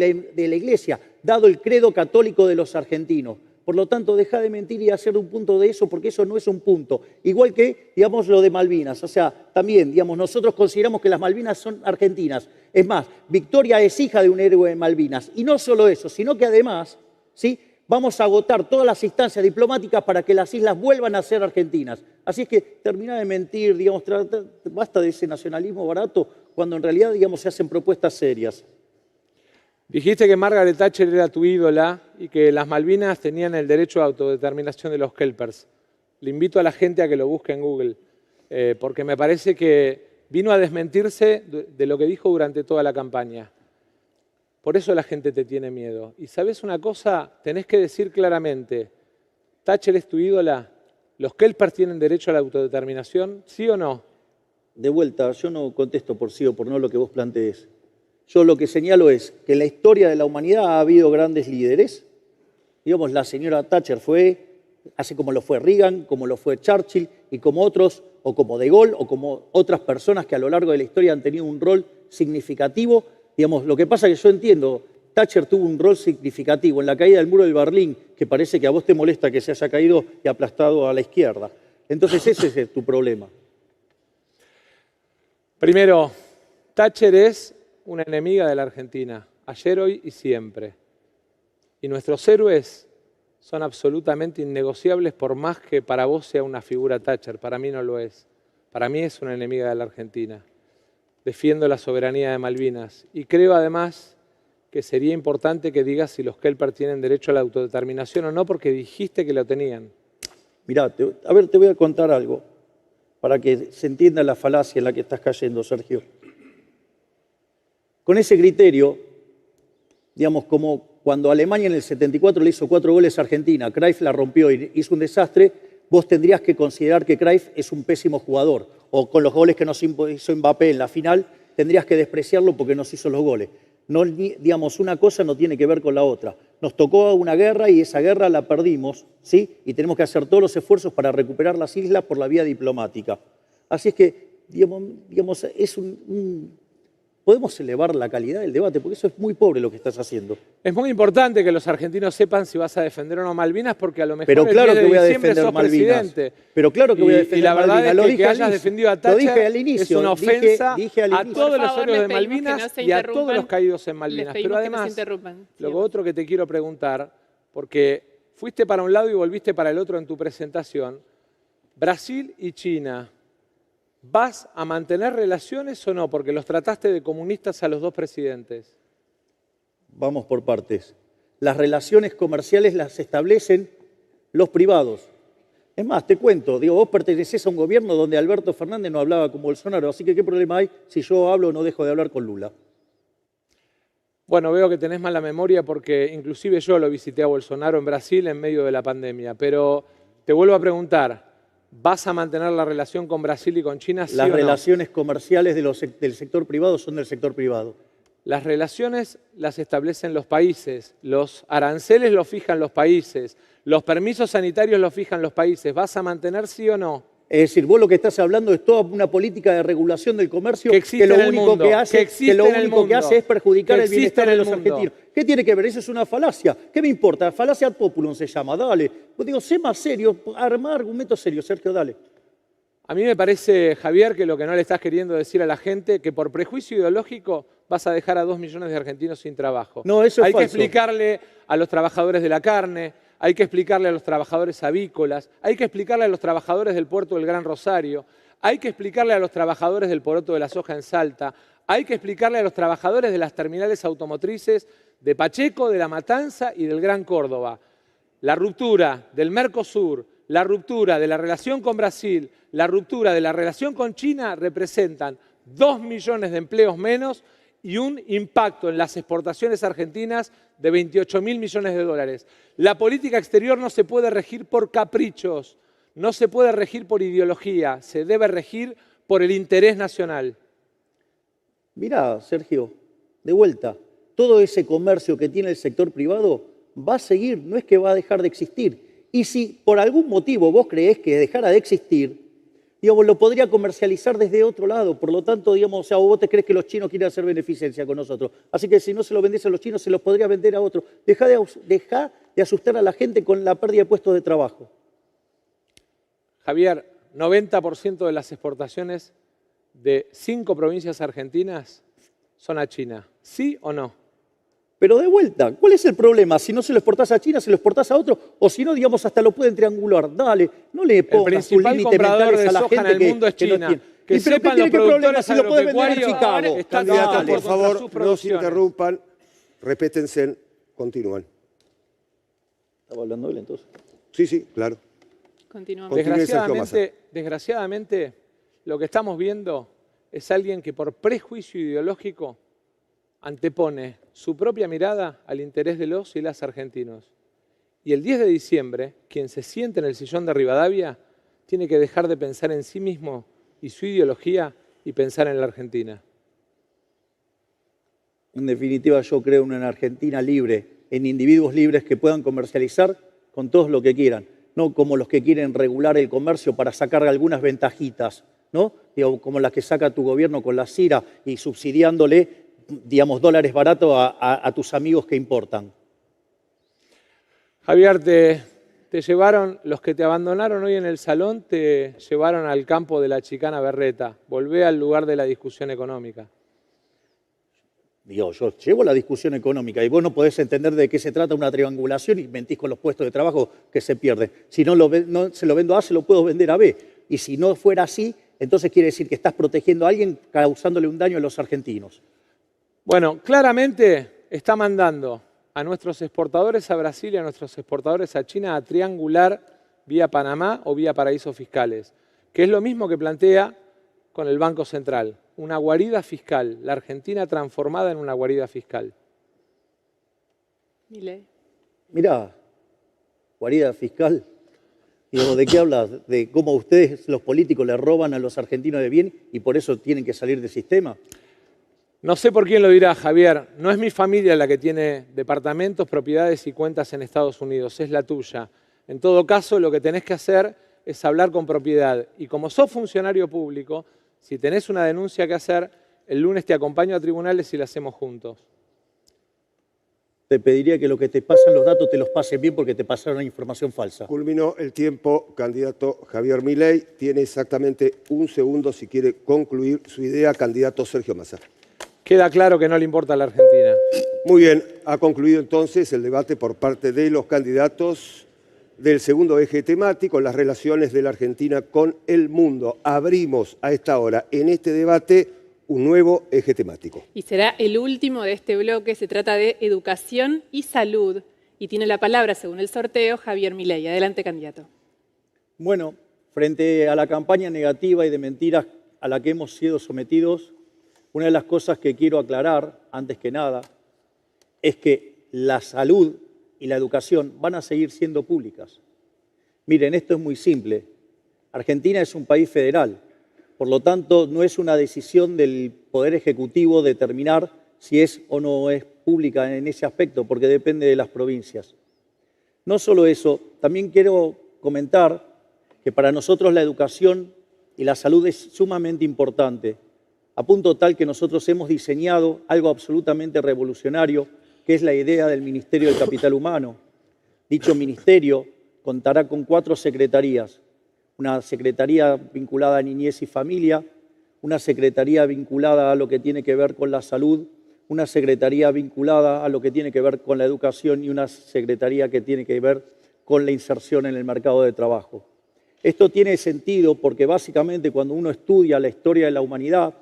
la Iglesia, dado el credo católico de los argentinos. Por lo tanto, deja de mentir y hacer un punto de eso, porque eso no es un punto. Igual que, lo de Malvinas. O sea, también, nosotros consideramos que las Malvinas son argentinas. Es más, Victoria es hija de un héroe de Malvinas. Y no solo eso, sino que además, ¿sí?, vamos a agotar todas las instancias diplomáticas para que las islas vuelvan a ser argentinas. Así es que termina de mentir, basta de ese nacionalismo barato, cuando en realidad, se hacen propuestas serias. Dijiste que Margaret Thatcher era tu ídola y que las Malvinas tenían el derecho a autodeterminación de los Kelpers. Le invito a la gente a que lo busque en Google, porque me parece que vino a desmentirse de lo que dijo durante toda la campaña. Por eso la gente te tiene miedo. Y ¿sabes una cosa? Tenés que decir claramente, ¿Thatcher es tu ídola? ¿Los Kelpers tienen derecho a la autodeterminación? ¿Sí o no? De vuelta, yo no contesto por sí o por no lo que vos plantees. Yo lo que señalo es que en la historia de la humanidad ha habido grandes líderes. Digamos, la señora Thatcher fue, así como lo fue Reagan, como lo fue Churchill, y como otros, o como De Gaulle, o como otras personas que a lo largo de la historia han tenido un rol significativo. Digamos, lo que pasa es que yo entiendo, Thatcher tuvo un rol significativo en la caída del muro de Berlín, que parece que a vos te molesta que se haya caído y aplastado a la izquierda. Entonces ese es tu problema. Primero, Thatcher es una enemiga de la Argentina, ayer, hoy y siempre. Y nuestros héroes son absolutamente innegociables por más que para vos sea una figura Thatcher. Para mí no lo es. Para mí es una enemiga de la Argentina. Defiendo la soberanía de Malvinas. Y creo además que sería importante que digas si los Kelpers tienen derecho a la autodeterminación o no, porque dijiste que lo tenían. Mirá, te voy a contar algo para que se entienda la falacia en la que estás cayendo, Sergio. Con ese criterio, digamos, como cuando Alemania en el 74 le hizo 4 goles a Argentina, Cruyff la rompió y hizo un desastre, vos tendrías que considerar que Cruyff es un pésimo jugador. O con los goles que nos hizo Mbappé en la final, tendrías que despreciarlo porque nos hizo los goles. No, digamos, una cosa no tiene que ver con la otra. Nos tocó una guerra y esa guerra la perdimos, ¿sí? Y tenemos que hacer todos los esfuerzos para recuperar las islas por la vía diplomática. Así es que, digamos es podemos elevar la calidad del debate, porque eso es muy pobre lo que estás haciendo. Es muy importante que los argentinos sepan si vas a defender o no Malvinas, porque a lo mejor pero claro el 10 de que voy a diciembre defender sos Malvinas. presidente. Pero claro que voy a defender y la verdad Malvinas. Es que hayas defendido a Thatcher lo dije al inicio, es una ofensa dije al a inicio. todos los Por favor, héroes de les pedimos que Malvinas no se y a interrumpan. todos los caídos en Les Malvinas. pedimos Pero que no se además, interrumpan. lo otro que te quiero preguntar, porque fuiste para un lado y volviste para el otro en tu presentación, Brasil y China, ¿vas a mantener relaciones o no? Porque los trataste de comunistas a los dos presidentes. Vamos por partes. Las relaciones comerciales las establecen los privados. Es más, te cuento, vos pertenecés a un gobierno donde Alberto Fernández no hablaba con Bolsonaro, así que ¿qué problema hay si yo hablo o no dejo de hablar con Lula? Bueno, veo que tenés mala memoria porque inclusive yo lo visité a Bolsonaro en Brasil en medio de la pandemia, pero te vuelvo a preguntar, ¿vas a mantener la relación con Brasil y con China, sí o no? Las relaciones comerciales del sector privado son del sector privado. Las relaciones las establecen los países, los aranceles los fijan los países, los permisos sanitarios los fijan los países. ¿Vas a mantener sí o no? Es decir, vos lo que estás hablando es toda una política de regulación del comercio que lo único que hace es perjudicar el bienestar de los argentinos. ¿Qué tiene que ver? Eso es una falacia. ¿Qué me importa? Falacia ad populum se llama. Dale. Pues digo, sé más serio, arma argumentos serios, Sergio, dale. A mí me parece, Javier, que lo que no le estás queriendo decir a la gente, que por prejuicio ideológico vas a dejar a 2 millones de argentinos sin trabajo. No, eso es Hay falso. que explicarle a los trabajadores de la carne, hay que explicarle a los trabajadores avícolas, hay que explicarle a los trabajadores del puerto del Gran Rosario, hay que explicarle a los trabajadores del poroto de la soja en Salta, hay que explicarle a los trabajadores de las terminales automotrices de Pacheco, de La Matanza y del Gran Córdoba. La ruptura del Mercosur, la ruptura de la relación con Brasil, la ruptura de la relación con China representan 2 millones de empleos menos y un impacto en las exportaciones argentinas de 28.000 millones de dólares. La política exterior no se puede regir por caprichos, no se puede regir por ideología, se debe regir por el interés nacional. Mirá, Sergio, de vuelta, todo ese comercio que tiene el sector privado va a seguir, no es que va a dejar de existir. Y si por algún motivo vos creés que dejara de existir, digamos, lo podría comercializar desde otro lado. Por lo tanto, digamos, o sea, vos te crees que los chinos quieren hacer beneficencia con nosotros. Así que si no se lo vendés a los chinos, se los podría vender a otros. Dejá de asustar a la gente con la pérdida de puestos de trabajo. Javier, 90% de las exportaciones de 5 provincias argentinas son a China. ¿Sí o no? Pero de vuelta, ¿cuál es el problema? Si no se lo exportás a China, se lo exportás a otro, o si no, digamos, hasta lo pueden triangular. Dale, no le pongas tus límites mentales a la gente en el mundo es China. no tiene. Que sepan los productores si lo pueden vender en agropecuarios Chicago. están Candidatos, trabajando por contra favor, sus no se producciones. interrumpan. Respétense, continúan. ¿Estaba hablando él entonces? Sí, claro. Continuamos. Continúe, Sergio Massa. Desgraciadamente, lo que estamos viendo es alguien que por prejuicio ideológico antepone su propia mirada al interés de los y las argentinos. Y el 10 de diciembre, quien se siente en el sillón de Rivadavia tiene que dejar de pensar en sí mismo y su ideología y pensar en la Argentina. En definitiva, yo creo en una Argentina libre, en individuos libres que puedan comercializar con todos lo que quieran, no como los que quieren regular el comercio para sacar algunas ventajitas, ¿no? Digo, como las que saca tu gobierno con la CIRA y subsidiándole, digamos, dólares baratos a tus amigos que importan. Javier, te llevaron, los que te abandonaron hoy en el salón, te llevaron al campo de la chicana berreta. Volvé al lugar de la discusión económica. Digo, yo llevo la discusión económica y vos no podés entender de qué se trata una triangulación y mentís con los puestos de trabajo que se pierden. Si no se lo vendo a A, se lo puedo vender a B. Y si no fuera así, entonces quiere decir que estás protegiendo a alguien causándole un daño a los argentinos. Bueno, claramente está mandando a nuestros exportadores a Brasil y a nuestros exportadores a China a triangular vía Panamá o vía paraísos fiscales, que es lo mismo que plantea con el Banco Central. Una guarida fiscal, la Argentina transformada en una guarida fiscal. Milei. Mirá, guarida fiscal. Digo, ¿de qué hablas? De cómo ustedes, los políticos, le roban a los argentinos de bien y por eso tienen que salir del sistema. No sé por quién lo dirá, Javier. No es mi familia la que tiene departamentos, propiedades y cuentas en Estados Unidos, es la tuya. En todo caso, lo que tenés que hacer es hablar con propiedad. Y como sos funcionario público, si tenés una denuncia que hacer, el lunes te acompaño a tribunales y la hacemos juntos. Te pediría que lo que te pasan los datos te los pasen bien porque te pasaron información falsa. Culminó el tiempo, candidato Javier Milei. Tiene exactamente un segundo si quiere concluir su idea, candidato Sergio Massa. Queda claro que no le importa a la Argentina. Muy bien, ha concluido entonces el debate por parte de los candidatos del segundo eje temático, las relaciones de la Argentina con el mundo. Abrimos a esta hora en este debate un nuevo eje temático. Y será el último de este bloque. Se trata de educación y salud. Y tiene la palabra, según el sorteo, Javier Milei. Adelante, candidato. Bueno, frente a la campaña negativa y de mentiras a la que hemos sido sometidos, una de las cosas que quiero aclarar, antes que nada, es que la salud y la educación van a seguir siendo públicas. Miren, esto es muy simple. Argentina es un país federal. Por lo tanto, no es una decisión del Poder Ejecutivo determinar si es o no es pública en ese aspecto, porque depende de las provincias. No solo eso, también quiero comentar que para nosotros la educación y la salud es sumamente importante, a punto tal que nosotros hemos diseñado algo absolutamente revolucionario, que es la idea del Ministerio del Capital Humano. Dicho ministerio contará con 4 secretarías. Una secretaría vinculada a niñez y familia, una secretaría vinculada a lo que tiene que ver con la salud, una secretaría vinculada a lo que tiene que ver con la educación y una secretaría que tiene que ver con la inserción en el mercado de trabajo. Esto tiene sentido porque básicamente cuando uno estudia la historia de la humanidad,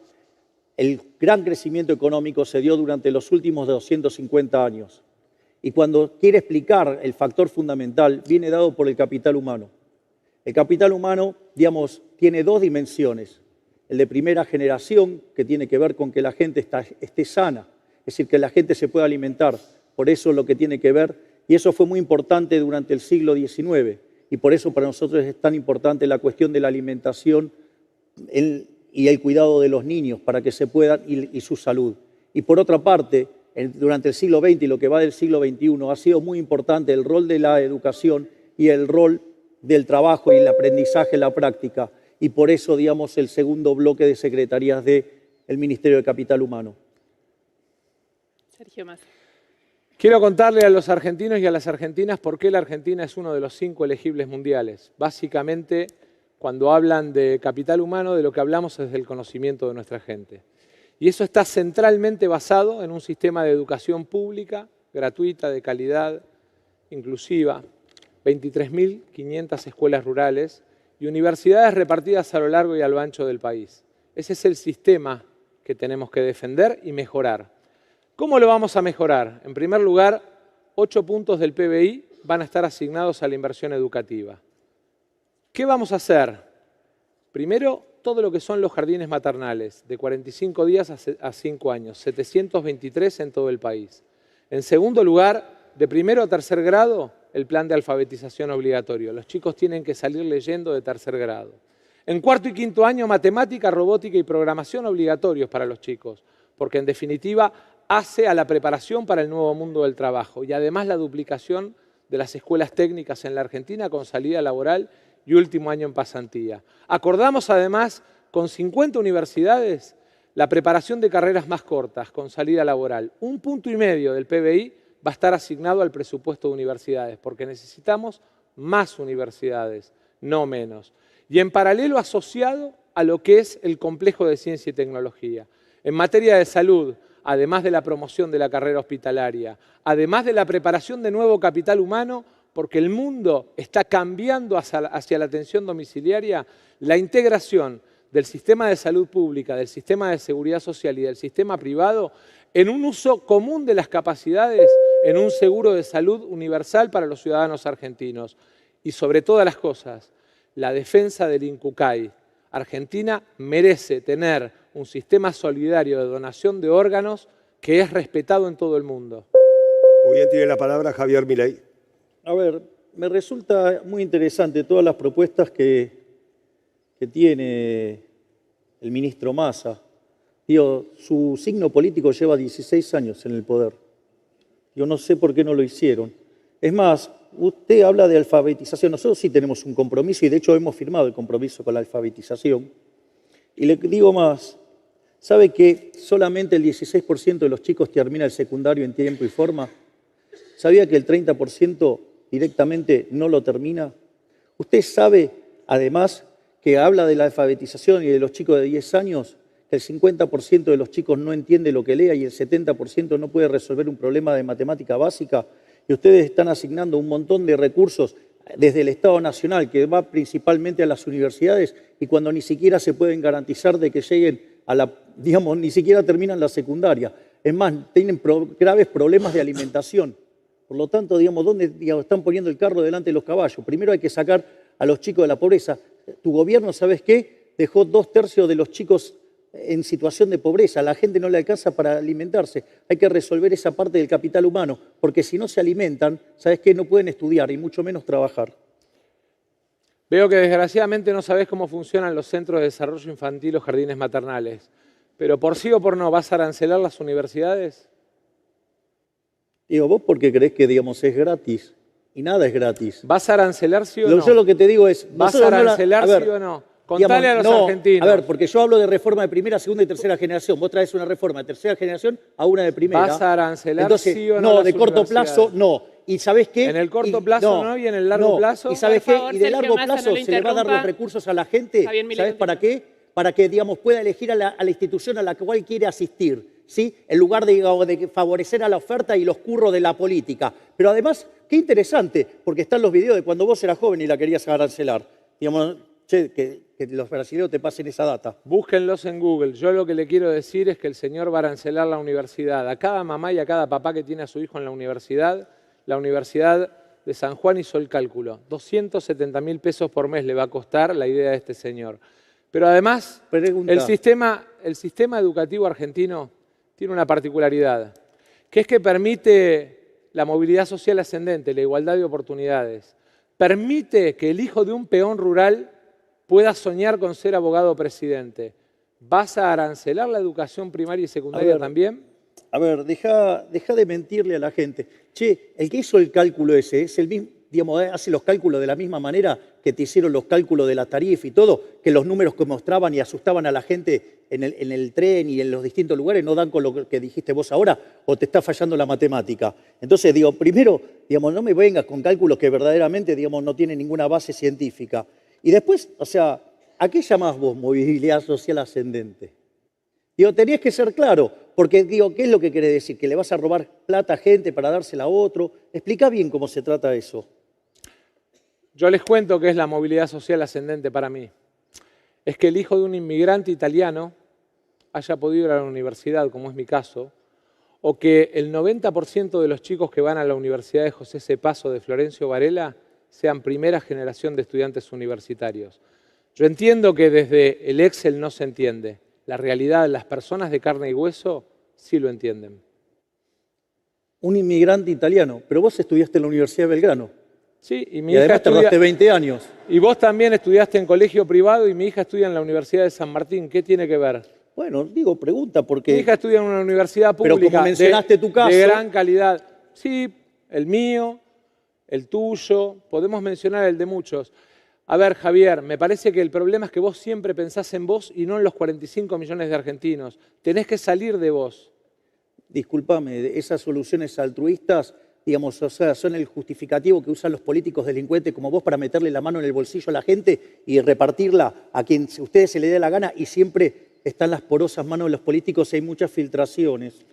el gran crecimiento económico se dio durante los últimos 250 años. Y cuando quiere explicar el factor fundamental, viene dado por el capital humano. El capital humano, digamos, tiene 2 dimensiones. El de primera generación, que tiene que ver con que la gente esté sana, es decir, que la gente se pueda alimentar. Por eso lo que tiene que ver, y eso fue muy importante durante el siglo XIX, y por eso para nosotros es tan importante la cuestión de la alimentación y el cuidado de los niños para que se puedan, y su salud. Y por otra parte, durante el siglo XX y lo que va del siglo XXI, ha sido muy importante el rol de la educación y el rol del trabajo y el aprendizaje, la práctica. Y por eso, digamos, el segundo bloque de secretarías del Ministerio de Capital Humano. Sergio Massa. Quiero contarle a los argentinos y a las argentinas por qué la Argentina es uno de los 5 elegibles mundiales. Básicamente, cuando hablan de capital humano, de lo que hablamos es del conocimiento de nuestra gente. Y eso está centralmente basado en un sistema de educación pública, gratuita, de calidad, inclusiva, 23.500 escuelas rurales y universidades repartidas a lo largo y a lo ancho del país. Ese es el sistema que tenemos que defender y mejorar. ¿Cómo lo vamos a mejorar? En primer lugar, 8 puntos del PBI van a estar asignados a la inversión educativa. ¿Qué vamos a hacer? Primero, todo lo que son los jardines maternales, de 45 días a 5 años, 723 en todo el país. En segundo lugar, de primero a tercer grado, el plan de alfabetización obligatorio. Los chicos tienen que salir leyendo de tercer grado. En cuarto y quinto año, matemática, robótica y programación obligatorios para los chicos, porque en definitiva hace a la preparación para el nuevo mundo del trabajo y además la duplicación de las escuelas técnicas en la Argentina con salida laboral y último año en pasantía. Acordamos además con 50 universidades la preparación de carreras más cortas con salida laboral. 1,5 puntos del PBI va a estar asignado al presupuesto de universidades porque necesitamos más universidades, no menos. Y en paralelo asociado a lo que es el complejo de ciencia y tecnología. En materia de salud, además de la promoción de la carrera hospitalaria, además de la preparación de nuevo capital humano, porque el mundo está cambiando hacia la atención domiciliaria, la integración del sistema de salud pública, del sistema de seguridad social y del sistema privado en un uso común de las capacidades, en un seguro de salud universal para los ciudadanos argentinos. Y sobre todas las cosas, la defensa del INCUCAI. Argentina merece tener un sistema solidario de donación de órganos que es respetado en todo el mundo. Muy bien, tiene la palabra Javier Milei. A ver, me resulta muy interesante todas las propuestas que tiene el ministro Massa. Digo, su signo político lleva 16 años en el poder. Yo no sé por qué no lo hicieron. Es más, usted habla de alfabetización. Nosotros sí tenemos un compromiso y de hecho hemos firmado el compromiso con la alfabetización. Y le digo más, ¿sabe que solamente el 16% de los chicos termina el secundario en tiempo y forma? ¿Sabía que el 30% directamente no lo termina? Usted sabe, además, que habla de la alfabetización y de los chicos de 10 años, que el 50% de los chicos no entiende lo que lea y el 70% no puede resolver un problema de matemática básica. Y ustedes están asignando un montón de recursos desde el Estado Nacional, que va principalmente a las universidades, y cuando ni siquiera se pueden garantizar de que lleguen a la, digamos, ni siquiera terminan la secundaria. Es más, tienen graves problemas de alimentación. Por lo tanto, digamos, ¿dónde están poniendo el carro delante de los caballos? Primero hay que sacar a los chicos de la pobreza. Tu gobierno, ¿sabes qué? Dejó 2/3 de los chicos en situación de pobreza. La gente no le alcanza para alimentarse. Hay que resolver esa parte del capital humano, porque si no se alimentan, ¿sabes qué? No pueden estudiar y mucho menos trabajar. Veo que desgraciadamente no sabés cómo funcionan los centros de desarrollo infantil o jardines maternales. Pero por sí o por no, ¿vas a arancelar las universidades? Digo, vos porque creés que, digamos, es gratis. Y nada es gratis. ¿Vas a arancelar sí o no? Yo lo que te digo es... ¿Vas a arancelar sí o no? Contale a los argentinos. A ver, porque yo hablo de reforma de primera, segunda y tercera generación. Vos traes una reforma de tercera generación a una de primera. ¿Vas a arancelar Entonces, sí o no? No, de corto plazo, no. ¿Y sabés qué? En el corto plazo no, y en el largo plazo. ¿Y sabés Por qué? favor, Y de Sergio largo Massa, plazo no le se le va a dar los interrumpa. recursos a la gente. Javier Milei, ¿Sabés para qué? Para que, digamos, pueda elegir a la institución a la cual quiere asistir, ¿sí? En lugar de favorecer a la oferta y los curros de la política. Pero además, qué interesante, porque están los videos de cuando vos eras joven y la querías arancelar. Digamos, che, que los brasileños te pasen esa data. Búsquenlos en Google. Yo lo que le quiero decir es que el señor va a arancelar la universidad. A cada mamá y a cada papá que tiene a su hijo en la Universidad de San Juan hizo el cálculo. 270.000 pesos por mes le va a costar la idea de este señor. Pero además, el sistema educativo argentino tiene una particularidad, que es que permite la movilidad social ascendente, la igualdad de oportunidades. Permite que el hijo de un peón rural pueda soñar con ser abogado presidente. ¿Vas a arancelar la educación primaria y secundaria también? A ver, deja de mentirle a la gente. Che, el que hizo el cálculo ese es el mismo, digamos, hace los cálculos de la misma manera que te hicieron los cálculos de la tarifa y todo, que los números que mostraban y asustaban a la gente en el tren y en los distintos lugares no dan con lo que dijiste vos ahora, o te está fallando la matemática. Entonces, digo, primero, digamos, no me vengas con cálculos que verdaderamente, digamos, no tienen ninguna base científica. Y después, o sea, ¿a qué llamás vos movilidad social ascendente? Digo, tenías que ser claro, porque digo, ¿qué es lo que querés decir? ¿Que le vas a robar plata a gente para dársela a otro? Explica bien cómo se trata eso. Yo les cuento qué es la movilidad social ascendente para mí. Es que el hijo de un inmigrante italiano haya podido ir a la universidad, como es mi caso, o que el 90% de los chicos que van a la Universidad de José C. Paso de Florencio Varela sean primera generación de estudiantes universitarios. Yo entiendo que desde el Excel no se entiende. La realidad, las personas de carne y hueso sí lo entienden. Un inmigrante italiano, pero vos estudiaste en la Universidad de Belgrano. Sí, y mi Y hija además tardaste 20 años. Y vos también estudiaste en colegio privado y mi hija estudia en la Universidad de San Martín. ¿Qué tiene que ver? Bueno, digo, pregunta, porque... Mi hija estudia en una universidad Pero pública como mencionaste tu caso... de gran calidad. Sí, el mío, el tuyo, podemos mencionar el de muchos. A ver, Javier, me parece que el problema es que vos siempre pensás en vos y no en los 45 millones de argentinos. Tenés que salir de vos. Discúlpame, esas soluciones altruistas, digamos, o sea, son el justificativo que usan los políticos delincuentes como vos para meterle la mano en el bolsillo a la gente y repartirla a quien a ustedes se le dé la gana, y siempre están las porosas manos de los políticos y hay muchas filtraciones.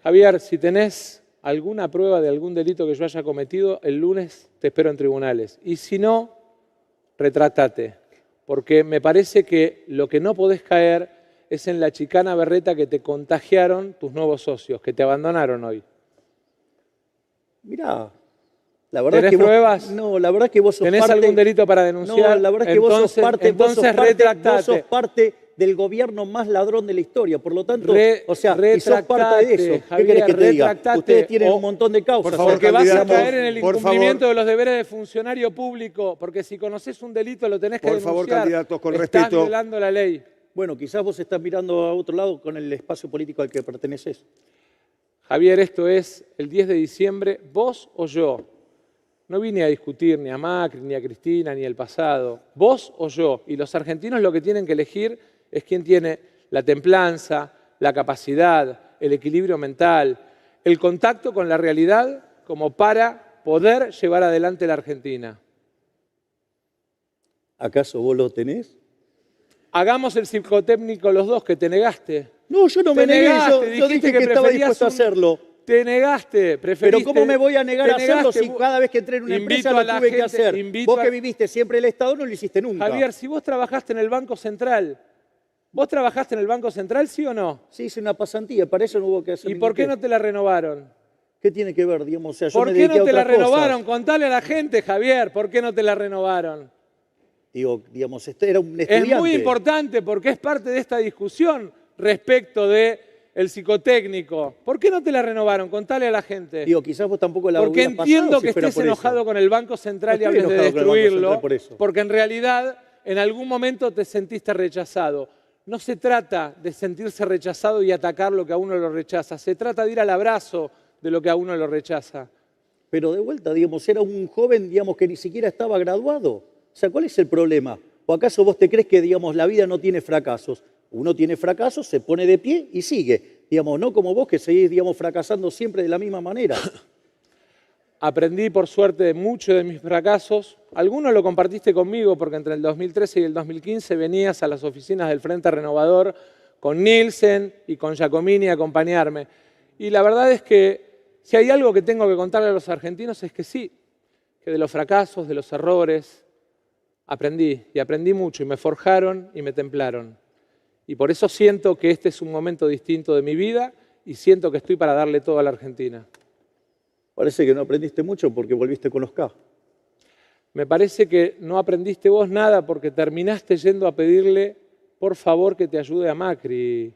Javier, si tenés alguna prueba de algún delito que yo haya cometido, el lunes te espero en tribunales. Y si no, retrátate, porque me parece que lo que no podés caer es en la chicana berreta que te contagiaron tus nuevos socios, que te abandonaron hoy. Mirá, la verdad ¿Tenés que vos, pruebas? No, la verdad que vos sos ¿Tenés parte... algún delito para denunciar? No, la verdad que entonces, vos sos parte, entonces vos sos parte del gobierno más ladrón de la historia. Por lo tanto, o sea, y sos parte de eso. Javier, ¿Qué querés que te diga? retractate, Ustedes tienen un montón de causas. Por favor, Porque vas a candidatos, caer en el por incumplimiento favor. de los deberes de funcionario público, porque si conoces un delito lo tenés que Por denunciar. favor, candidatos, con Estás respeto. violando la ley. Bueno, quizás vos estás mirando a otro lado con el espacio político al que perteneces. Javier, esto es el 10 de diciembre, vos o yo. No vine a discutir ni a Macri, ni a Cristina, ni el pasado. Vos o yo. Y los argentinos lo que tienen que elegir es quién tiene la templanza, la capacidad, el equilibrio mental, el contacto con la realidad como para poder llevar adelante la Argentina. ¿Acaso vos lo tenés? Hagamos el psicotécnico los dos, que te negaste. No, yo no me negué, yo dije que estaba dispuesto a hacerlo. Te negaste, preferiste... Pero ¿cómo me voy a negar a te hacerlo negaste, si cada vez que entré en una invito empresa a lo la tuve que gente, hacer? invito Vos a- que viviste siempre el Estado no lo hiciste nunca. Javier, si vos trabajaste en el Banco Central, ¿vos trabajaste en el Banco Central, sí o no? Sí, hice una pasantía, para eso no hubo que hacer ¿Y ningún por qué no test. te la renovaron? ¿Qué tiene que ver, digamos? O sea, yo ¿Por me qué dediqué no a te la otras cosas. renovaron? Contale a la gente, Javier, ¿por qué no te la renovaron? Digo, digamos, este era un estudiante. Es muy importante porque es parte de esta discusión respecto de el psicotécnico. ¿Por qué no te la renovaron? Contale a la gente. Digo, quizás vos tampoco la Porque hubieras entiendo pasado si que fuera estés por enojado eso. con el Banco Central y No estoy hables de enojado con el Banco destruirlo, Central por eso. porque en realidad en algún momento te sentiste rechazado. No se trata de sentirse rechazado y atacar lo que a uno lo rechaza, se trata de ir al abrazo de lo que a uno lo rechaza. Pero de vuelta, digamos, era un joven, digamos, que ni siquiera estaba graduado. O sea, ¿cuál es el problema? ¿O acaso vos te crees que, digamos, la vida no tiene fracasos? Uno tiene fracasos, se pone de pie y sigue. Digamos, no como vos que seguís, digamos, fracasando siempre de la misma manera. Aprendí, por suerte, de muchos de mis fracasos. Algunos lo compartiste conmigo porque entre el 2013 y el 2015 venías a las oficinas del Frente Renovador con Nielsen y con Giacomini a acompañarme. Y la verdad es que si hay algo que tengo que contarle a los argentinos es que sí, que de los fracasos, de los errores, aprendí y aprendí mucho y me forjaron y me templaron. Y por eso siento que este es un momento distinto de mi vida y siento que estoy para darle todo a la Argentina. Parece que no aprendiste mucho porque volviste con los K. Me parece que no aprendiste vos nada porque terminaste yendo a pedirle, por favor, que te ayude a Macri.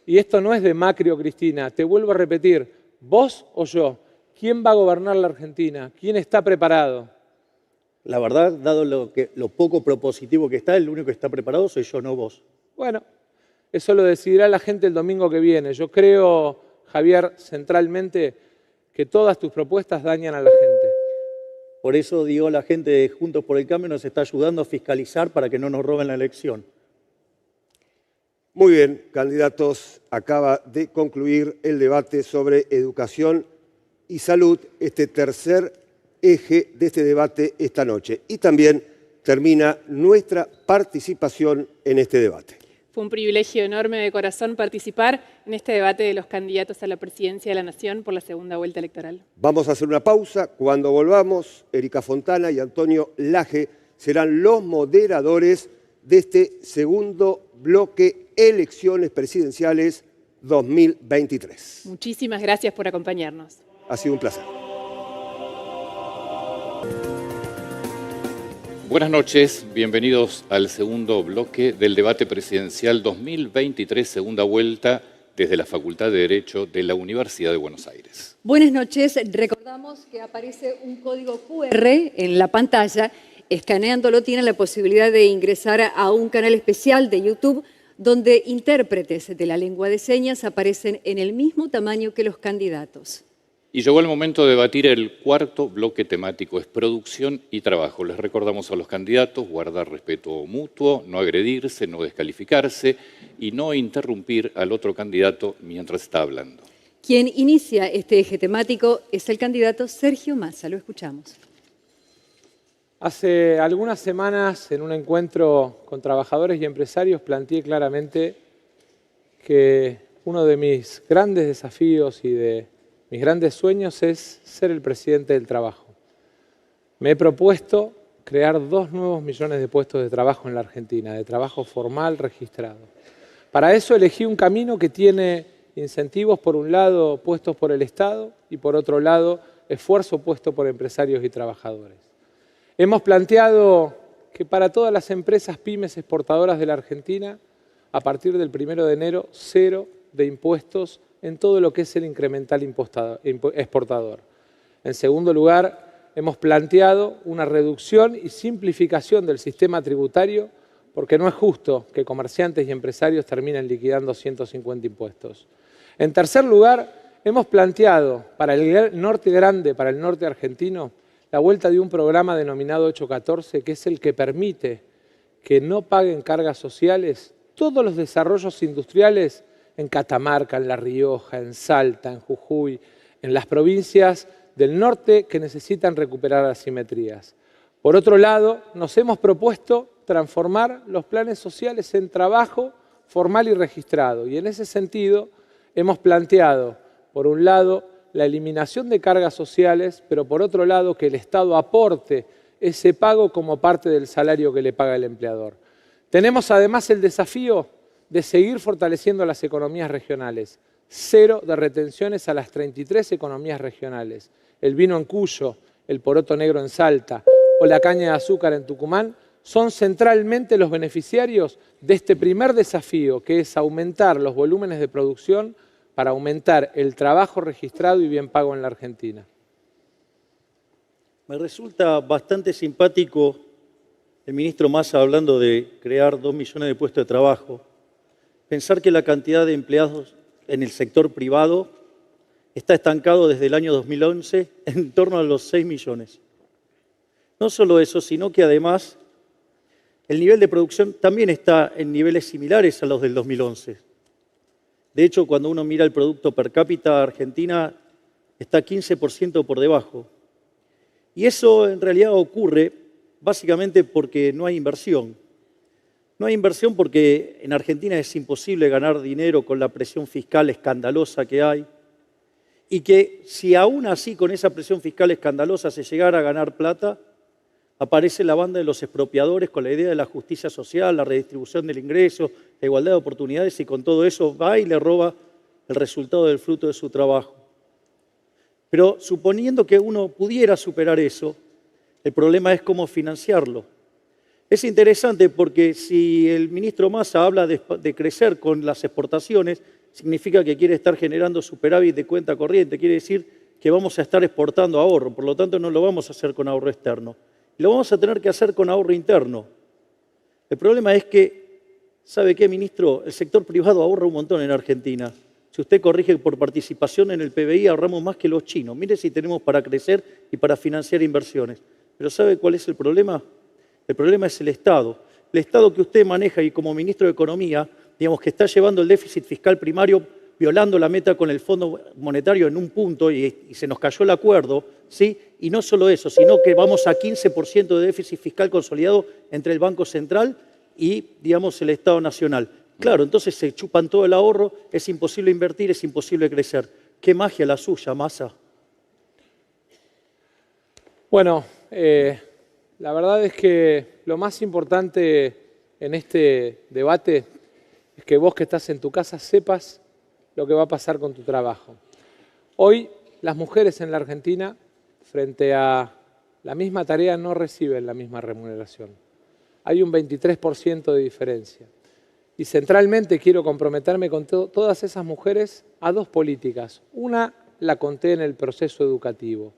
Y esto no es de Macri o Cristina, te vuelvo a repetir, vos o yo, ¿quién va a gobernar la Argentina? ¿Quién está preparado? La verdad, dado lo poco propositivo que está, el único que está preparado soy yo, no vos. Bueno, eso lo decidirá la gente el domingo que viene. Yo creo, Javier, centralmente, que todas tus propuestas dañan a la gente. Por eso, digo, la gente de Juntos por el Cambio nos está ayudando a fiscalizar para que no nos roben la elección. Muy bien, candidatos, acaba de concluir el debate sobre educación y salud, este tercer eje de este debate esta noche. Y también termina nuestra participación en este debate. Fue un privilegio enorme de corazón participar en este debate de los candidatos a la presidencia de la Nación por la segunda vuelta electoral. Vamos a hacer una pausa. Cuando volvamos, Erika Fontana y Antonio Laje serán los moderadores de este segundo bloque, elecciones presidenciales 2023. Muchísimas gracias por acompañarnos. Ha sido un placer. Buenas noches, bienvenidos al segundo bloque del debate presidencial 2023, segunda vuelta, desde la Facultad de Derecho de la Universidad de Buenos Aires. Buenas noches, recordamos que aparece un código QR en la pantalla. Escaneándolo tienen la posibilidad de ingresar a un canal especial de YouTube donde intérpretes de la lengua de señas aparecen en el mismo tamaño que los candidatos. Y llegó el momento de debatir el cuarto bloque temático, es producción y trabajo. Les recordamos a los candidatos guardar respeto mutuo, no agredirse, no descalificarse y no interrumpir al otro candidato mientras está hablando. Quien inicia este eje temático es el candidato Sergio Massa. Lo escuchamos. Hace algunas semanas, en un encuentro con trabajadores y empresarios, planteé claramente que uno de mis grandes desafíos y de mis grandes sueños es ser el presidente del trabajo. Me he propuesto crear 2 nuevos millones de puestos de trabajo en la Argentina, de trabajo formal registrado. Para eso elegí un camino que tiene incentivos, por un lado, puestos por el Estado y por otro lado, esfuerzo puesto por empresarios y trabajadores. Hemos planteado que para todas las empresas pymes exportadoras de la Argentina, a partir del 1 de enero, 0 de impuestos en todo lo que es el incremental exportador. En segundo lugar, hemos planteado una reducción y simplificación del sistema tributario porque no es justo que comerciantes y empresarios terminen liquidando 150 impuestos. En tercer lugar, hemos planteado para el norte grande, para el norte argentino, la vuelta de un programa denominado 814, que es el que permite que no paguen cargas sociales todos los desarrollos industriales en Catamarca, en La Rioja, en Salta, en Jujuy, en las provincias del norte que necesitan recuperar asimetrías. Por otro lado, nos hemos propuesto transformar los planes sociales en trabajo formal y registrado. Y en ese sentido hemos planteado, por un lado, la eliminación de cargas sociales, pero por otro lado, que el Estado aporte ese pago como parte del salario que le paga el empleador. Tenemos además el desafío de seguir fortaleciendo las economías regionales. 0 de retenciones a las 33 economías regionales. El vino en Cuyo, el poroto negro en Salta o la caña de azúcar en Tucumán son centralmente los beneficiarios de este primer desafío, que es aumentar los volúmenes de producción para aumentar el trabajo registrado y bien pago en la Argentina. Me resulta bastante simpático el ministro Massa hablando de crear 2 millones de puestos de trabajo. Pensar que la cantidad de empleados en el sector privado está estancado desde el año 2011 en torno a los 6 millones. No solo eso, sino que además el nivel de producción también está en niveles similares a los del 2011. De hecho, cuando uno mira el producto per cápita, Argentina está 15% por debajo. Y eso en realidad ocurre básicamente porque no hay inversión. No hay inversión porque en Argentina es imposible ganar dinero con la presión fiscal escandalosa que hay y que si aún así con esa presión fiscal escandalosa se llegara a ganar plata, aparece la banda de los expropiadores con la idea de la justicia social, la redistribución del ingreso, la igualdad de oportunidades y con todo eso va y le roba el resultado del fruto de su trabajo. Pero suponiendo que uno pudiera superar eso, el problema es cómo financiarlo. Es interesante porque si el ministro Massa habla de crecer con las exportaciones, significa que quiere estar generando superávit de cuenta corriente, quiere decir que vamos a estar exportando ahorro, por lo tanto no lo vamos a hacer con ahorro externo. Lo vamos a tener que hacer con ahorro interno. El problema es que, ¿sabe qué, ministro? El sector privado ahorra un montón en Argentina. Si usted corrige por participación en el PBI, ahorramos más que los chinos. Mire si tenemos para crecer y para financiar inversiones. Pero ¿sabe cuál es el problema? El problema es el Estado. El Estado que usted maneja y como ministro de Economía, digamos que está llevando el déficit fiscal primario, violando la meta con el Fondo Monetario en un punto y se nos cayó el acuerdo, ¿sí? Y no solo eso, sino que vamos a 15% de déficit fiscal consolidado entre el Banco Central y, digamos, el Estado Nacional. Claro, entonces se chupan todo el ahorro, es imposible invertir, es imposible crecer. ¿Qué magia la suya, Massa? Bueno, la verdad es que lo más importante en este debate es que vos que estás en tu casa sepas lo que va a pasar con tu trabajo. Hoy, las mujeres en la Argentina, frente a la misma tarea, no reciben la misma remuneración. Hay un 23% de diferencia. Y centralmente quiero comprometerme con todas esas mujeres a dos políticas. Una la conté en el proceso educativo,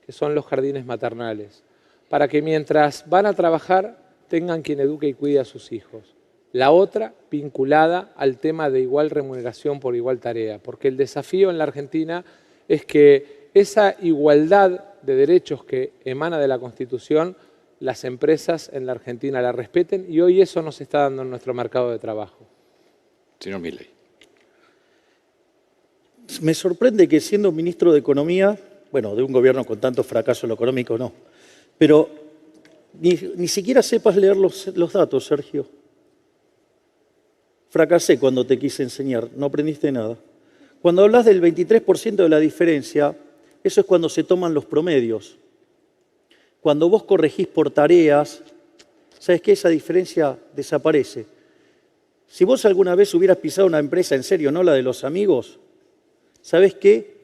que son los jardines maternales, para que mientras van a trabajar tengan quien eduque y cuide a sus hijos. La otra vinculada al tema de igual remuneración por igual tarea, porque el desafío en la Argentina es que esa igualdad de derechos que emana de la Constitución, las empresas en la Argentina la respeten, y hoy eso no se está dando en nuestro mercado de trabajo. Señor Milei. Me sorprende que siendo ministro de Economía, bueno, de un gobierno con tanto fracaso en lo económico no, pero ni siquiera sepas leer los datos, Sergio. Fracasé cuando te quise enseñar, no aprendiste nada. Cuando hablas del 23% de la diferencia, eso es cuando se toman los promedios. Cuando vos corregís por tareas, ¿sabes qué? Esa diferencia desaparece. Si vos alguna vez hubieras pisado una empresa en serio, no la de los amigos, ¿sabes qué?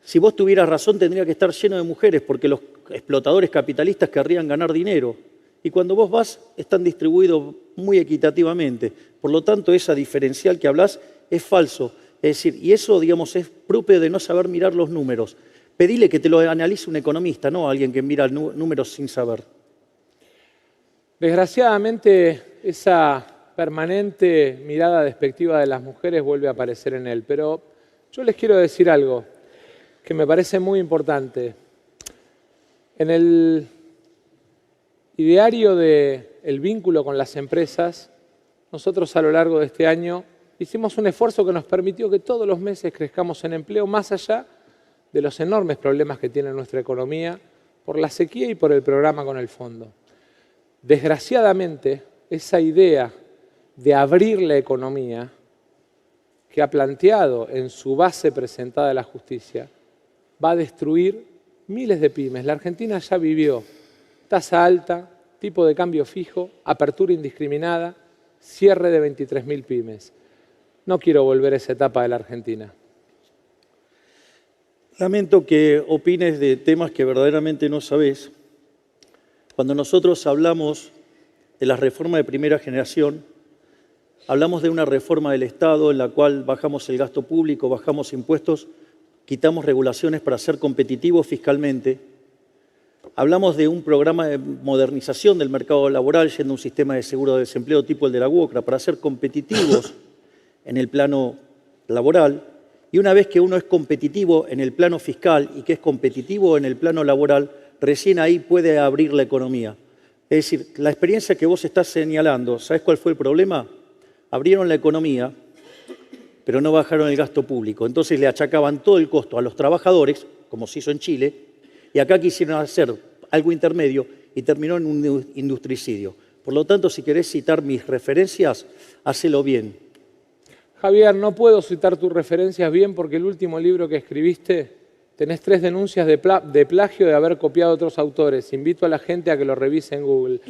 Si vos tuvieras razón tendría que estar lleno de mujeres porque los explotadores capitalistas querrían ganar dinero. Y cuando vos vas, están distribuidos muy equitativamente. Por lo tanto, esa diferencial que hablás es falso. Es decir, y eso, digamos, es propio de no saber mirar los números. Pedile que te lo analice un economista, no alguien que mira números sin saber. Desgraciadamente, esa permanente mirada despectiva de las mujeres vuelve a aparecer en él. Pero yo les quiero decir algo que me parece muy importante. En el ideario del vínculo con las empresas, nosotros a lo largo de este año hicimos un esfuerzo que nos permitió que todos los meses crezcamos en empleo, más allá de los enormes problemas que tiene nuestra economía por la sequía y por el programa con el fondo. Desgraciadamente, esa idea de abrir la economía que ha planteado en su base presentada la justicia va a destruir miles de pymes. La Argentina ya vivió tasa alta, tipo de cambio fijo, apertura indiscriminada, cierre de 23.000 pymes. No quiero volver a esa etapa de la Argentina. Lamento que opines de temas que verdaderamente no sabés. Cuando nosotros hablamos de la reforma de primera generación, hablamos de una reforma del Estado en la cual bajamos el gasto público, bajamos impuestos, quitamos regulaciones para ser competitivos fiscalmente. Hablamos de un programa de modernización del mercado laboral, yendo a un sistema de seguro de desempleo tipo el de la UOCRA, para ser competitivos en el plano laboral. Y una vez que uno es competitivo en el plano fiscal y que es competitivo en el plano laboral, recién ahí puede abrir la economía. Es decir, la experiencia que vos estás señalando, ¿sabés cuál fue el problema? Abrieron la economía, pero no bajaron el gasto público. Entonces le achacaban todo el costo a los trabajadores, como se hizo en Chile, y acá quisieron hacer algo intermedio y terminó en un industricidio. Por lo tanto, si querés citar mis referencias, hacelo bien. Javier, no puedo citar tus referencias bien porque el último libro que escribiste tenés 3 denuncias de plagio de haber copiado a otros autores. Invito a la gente a que lo revise en Google.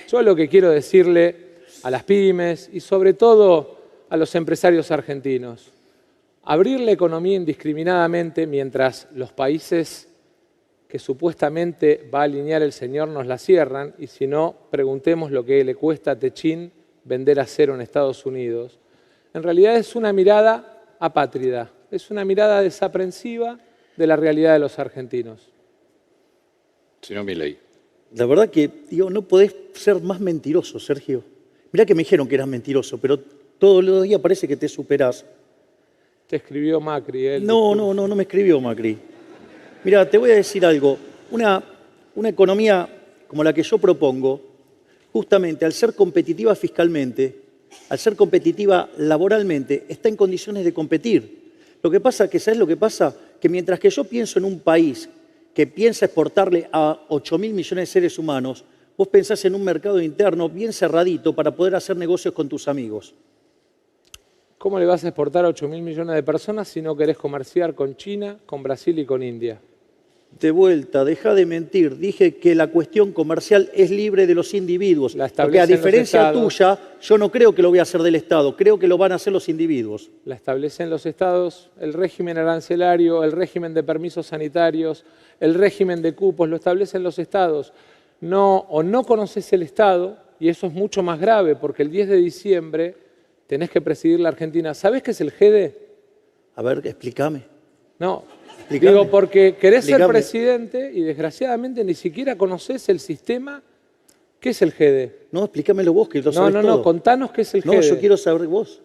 Yo lo que quiero decirle a las pymes y sobre todo a los empresarios argentinos, abrir la economía indiscriminadamente mientras los países que supuestamente va a alinear el Señor nos la cierran, y si no, preguntemos lo que le cuesta a Techín vender acero en Estados Unidos. En realidad es una mirada apátrida, es una mirada desaprensiva de la realidad de los argentinos. Señor Milei. La verdad que, digo, no podés ser más mentiroso, Sergio. Mirá que me dijeron que eras mentiroso, pero todos los días parece que te superás. Te escribió Macri, él. No me escribió Macri. Mirá, te voy a decir algo. Una economía como la que yo propongo, justamente al ser competitiva fiscalmente, al ser competitiva laboralmente, está en condiciones de competir. Lo que pasa que, ¿sabes lo que pasa? Que mientras que yo pienso en un país que piensa exportarle a 8.000 millones de seres humanos, vos pensás en un mercado interno bien cerradito para poder hacer negocios con tus amigos. ¿Cómo le vas a exportar a 8.000 millones de personas si no querés comerciar con China, con Brasil y con India? De vuelta, deja de mentir. Dije que la cuestión comercial es libre de los individuos. Porque a diferencia tuya, yo no creo que lo voy a hacer del Estado, creo que lo van a hacer los individuos. La establecen los estados, el régimen arancelario, el régimen de permisos sanitarios, el régimen de cupos, lo establecen los estados. No conoces el Estado, y eso es mucho más grave, porque el 10 de diciembre tenés que presidir la Argentina. ¿Sabés qué es el GEDE? A ver, explícame. No, Explícame. digo porque querés ser Explícame. presidente y desgraciadamente ni siquiera conocés el sistema. ¿Qué es el GEDE? No, explícamelo vos, que lo sabés todo. No, contanos qué es el GEDE. No, yo quiero saber vos.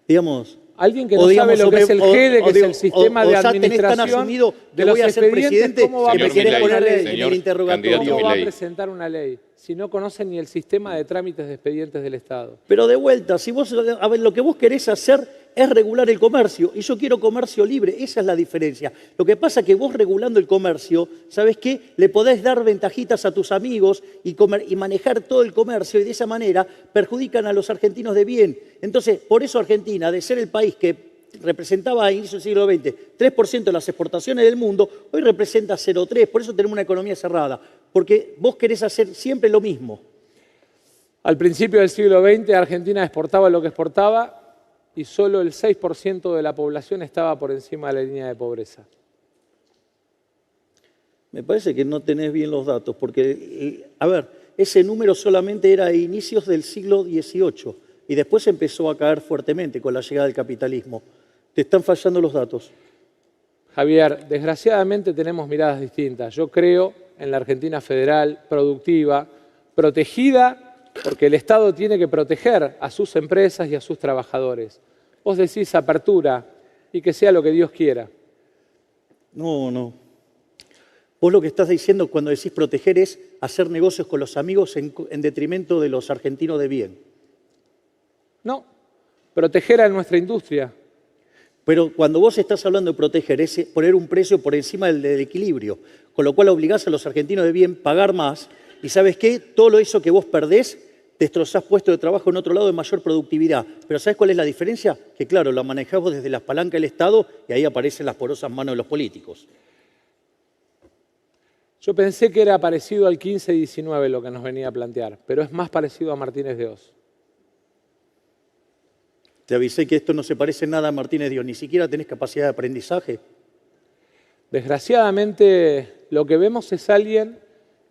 Digamos... Alguien que no sabe lo que es el GEDE, que es el sistema de administración de los expedientes, ¿cómo va a presentar una ley si no conoce ni el sistema de trámites de expedientes del Estado? Pero de vuelta, si vos, a ver, lo que vos querés hacer es regular el comercio y yo quiero comercio libre, esa es la diferencia. Lo que pasa es que vos regulando el comercio, ¿sabés qué? Le podés dar ventajitas a tus amigos y manejar todo el comercio y de esa manera perjudican a los argentinos de bien. Entonces, por eso Argentina, de ser el país que representaba a inicios del siglo XX 3% de las exportaciones del mundo, hoy representa 0,3%, por eso tenemos una economía cerrada, porque vos querés hacer siempre lo mismo. Al principio del siglo XX Argentina exportaba lo que exportaba y solo el 6% de la población estaba por encima de la línea de pobreza. Me parece que no tenés bien los datos, porque, a ver, ese número solamente era a inicios del siglo XVIII y después empezó a caer fuertemente con la llegada del capitalismo. Te están fallando los datos. Javier, desgraciadamente tenemos miradas distintas. Yo creo en la Argentina federal, productiva, protegida, porque el Estado tiene que proteger a sus empresas y a sus trabajadores. Vos decís apertura y que sea lo que Dios quiera. No. Vos lo que estás diciendo cuando decís proteger es hacer negocios con los amigos en detrimento de los argentinos de bien. No, proteger a nuestra industria. Pero cuando vos estás hablando de proteger, es poner un precio por encima del equilibrio, con lo cual obligás a los argentinos de bien a pagar más. Y ¿sabes qué? Todo eso que vos perdés, destrozás puestos de trabajo en otro lado de mayor productividad. Pero ¿sabes cuál es la diferencia? Que claro, lo manejás vos desde las palancas del Estado y ahí aparecen las porosas manos de los políticos. Yo pensé que era parecido al 15-19 lo que nos venía a plantear, pero es más parecido a Martínez de Oz. Te avisé que esto no se parece nada a Martínez de Oz, ni siquiera tenés capacidad de aprendizaje. Desgraciadamente, lo que vemos es alguien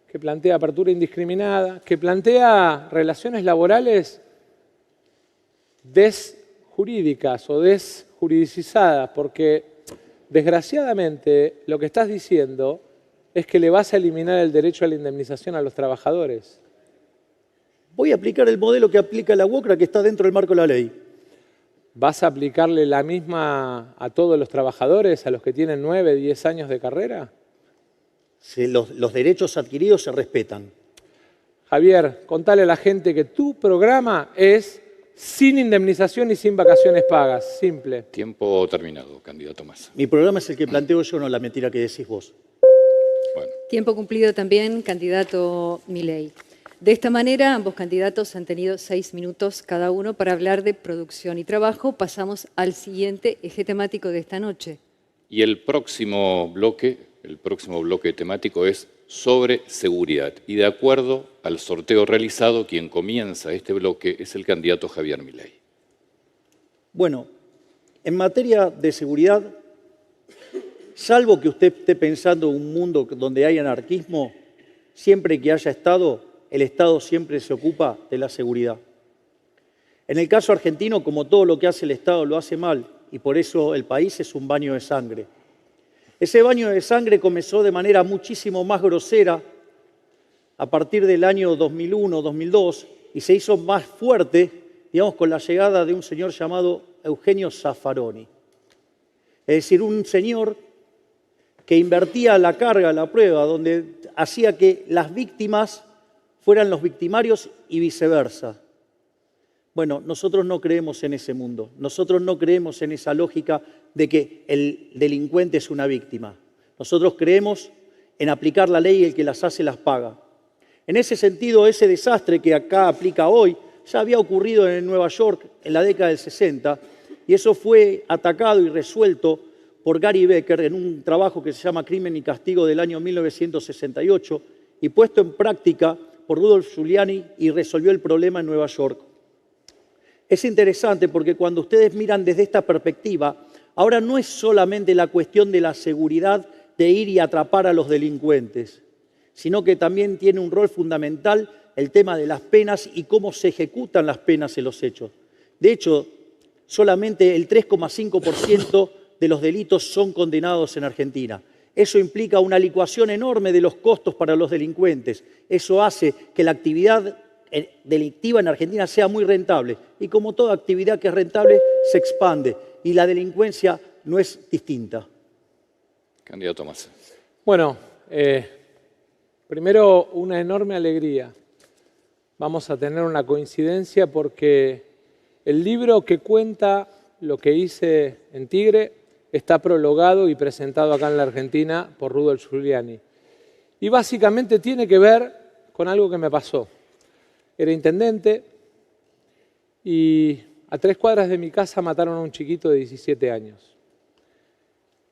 que plantea apertura indiscriminada, que plantea relaciones laborales desjurídicas o desjuridicizadas, porque desgraciadamente lo que estás diciendo es que le vas a eliminar el derecho a la indemnización a los trabajadores. Voy a aplicar el modelo que aplica la UOCRA, que está dentro del marco de la ley. ¿Vas a aplicarle la misma a todos los trabajadores, a los que tienen 9, 10 años de carrera? Los derechos adquiridos se respetan. Javier, contale a la gente que tu programa es sin indemnización y sin vacaciones pagas, simple. Tiempo terminado, candidato Massa. Mi programa es el que planteo yo, no la mentira que decís vos. Bueno. Tiempo cumplido también, candidato Milei. De esta manera, ambos candidatos han tenido 6 minutos cada uno para hablar de producción y trabajo. Pasamos al siguiente eje temático de esta noche. Y el próximo bloque temático es sobre seguridad. Y de acuerdo al sorteo realizado, quien comienza este bloque es el candidato Javier Milei. Bueno, en materia de seguridad, salvo que usted esté pensando en un mundo donde hay anarquismo, siempre que haya Estado, el Estado siempre se ocupa de la seguridad. En el caso argentino, como todo lo que hace el Estado lo hace mal, y por eso el país es un baño de sangre. Ese baño de sangre comenzó de manera muchísimo más grosera a partir del año 2001-2002 y se hizo más fuerte, digamos, con la llegada de un señor llamado Eugenio Zaffaroni. Es decir, un señor que invertía la carga, la prueba, donde hacía que las víctimas fueran los victimarios y viceversa. Bueno, nosotros no creemos en ese mundo, nosotros no creemos en esa lógica de que el delincuente es una víctima. Nosotros creemos en aplicar la ley y el que las hace las paga. En ese sentido, ese desastre que acá aplica hoy ya había ocurrido en Nueva York en la década del 60 y eso fue atacado y resuelto por Gary Becker en un trabajo que se llama Crimen y Castigo del año 1968 y puesto en práctica por Rudolf Giuliani y resolvió el problema en Nueva York. Es interesante porque cuando ustedes miran desde esta perspectiva, ahora no es solamente la cuestión de la seguridad de ir y atrapar a los delincuentes, sino que también tiene un rol fundamental el tema de las penas y cómo se ejecutan las penas en los hechos. De hecho, solamente el 3,5% de los delitos son condenados en Argentina. Eso implica una licuación enorme de los costos para los delincuentes. Eso hace que la actividad delictiva en Argentina sea muy rentable. Y como toda actividad que es rentable, se expande. Y la delincuencia no es distinta. Candidato Massa. Bueno, primero una enorme alegría. Vamos a tener una coincidencia porque el libro que cuenta lo que hice en Tigre está prologado y presentado acá en la Argentina por Rudolf Giuliani. Y básicamente tiene que ver con algo que me pasó. Era intendente y a 3 cuadras de mi casa mataron a un chiquito de 17 años.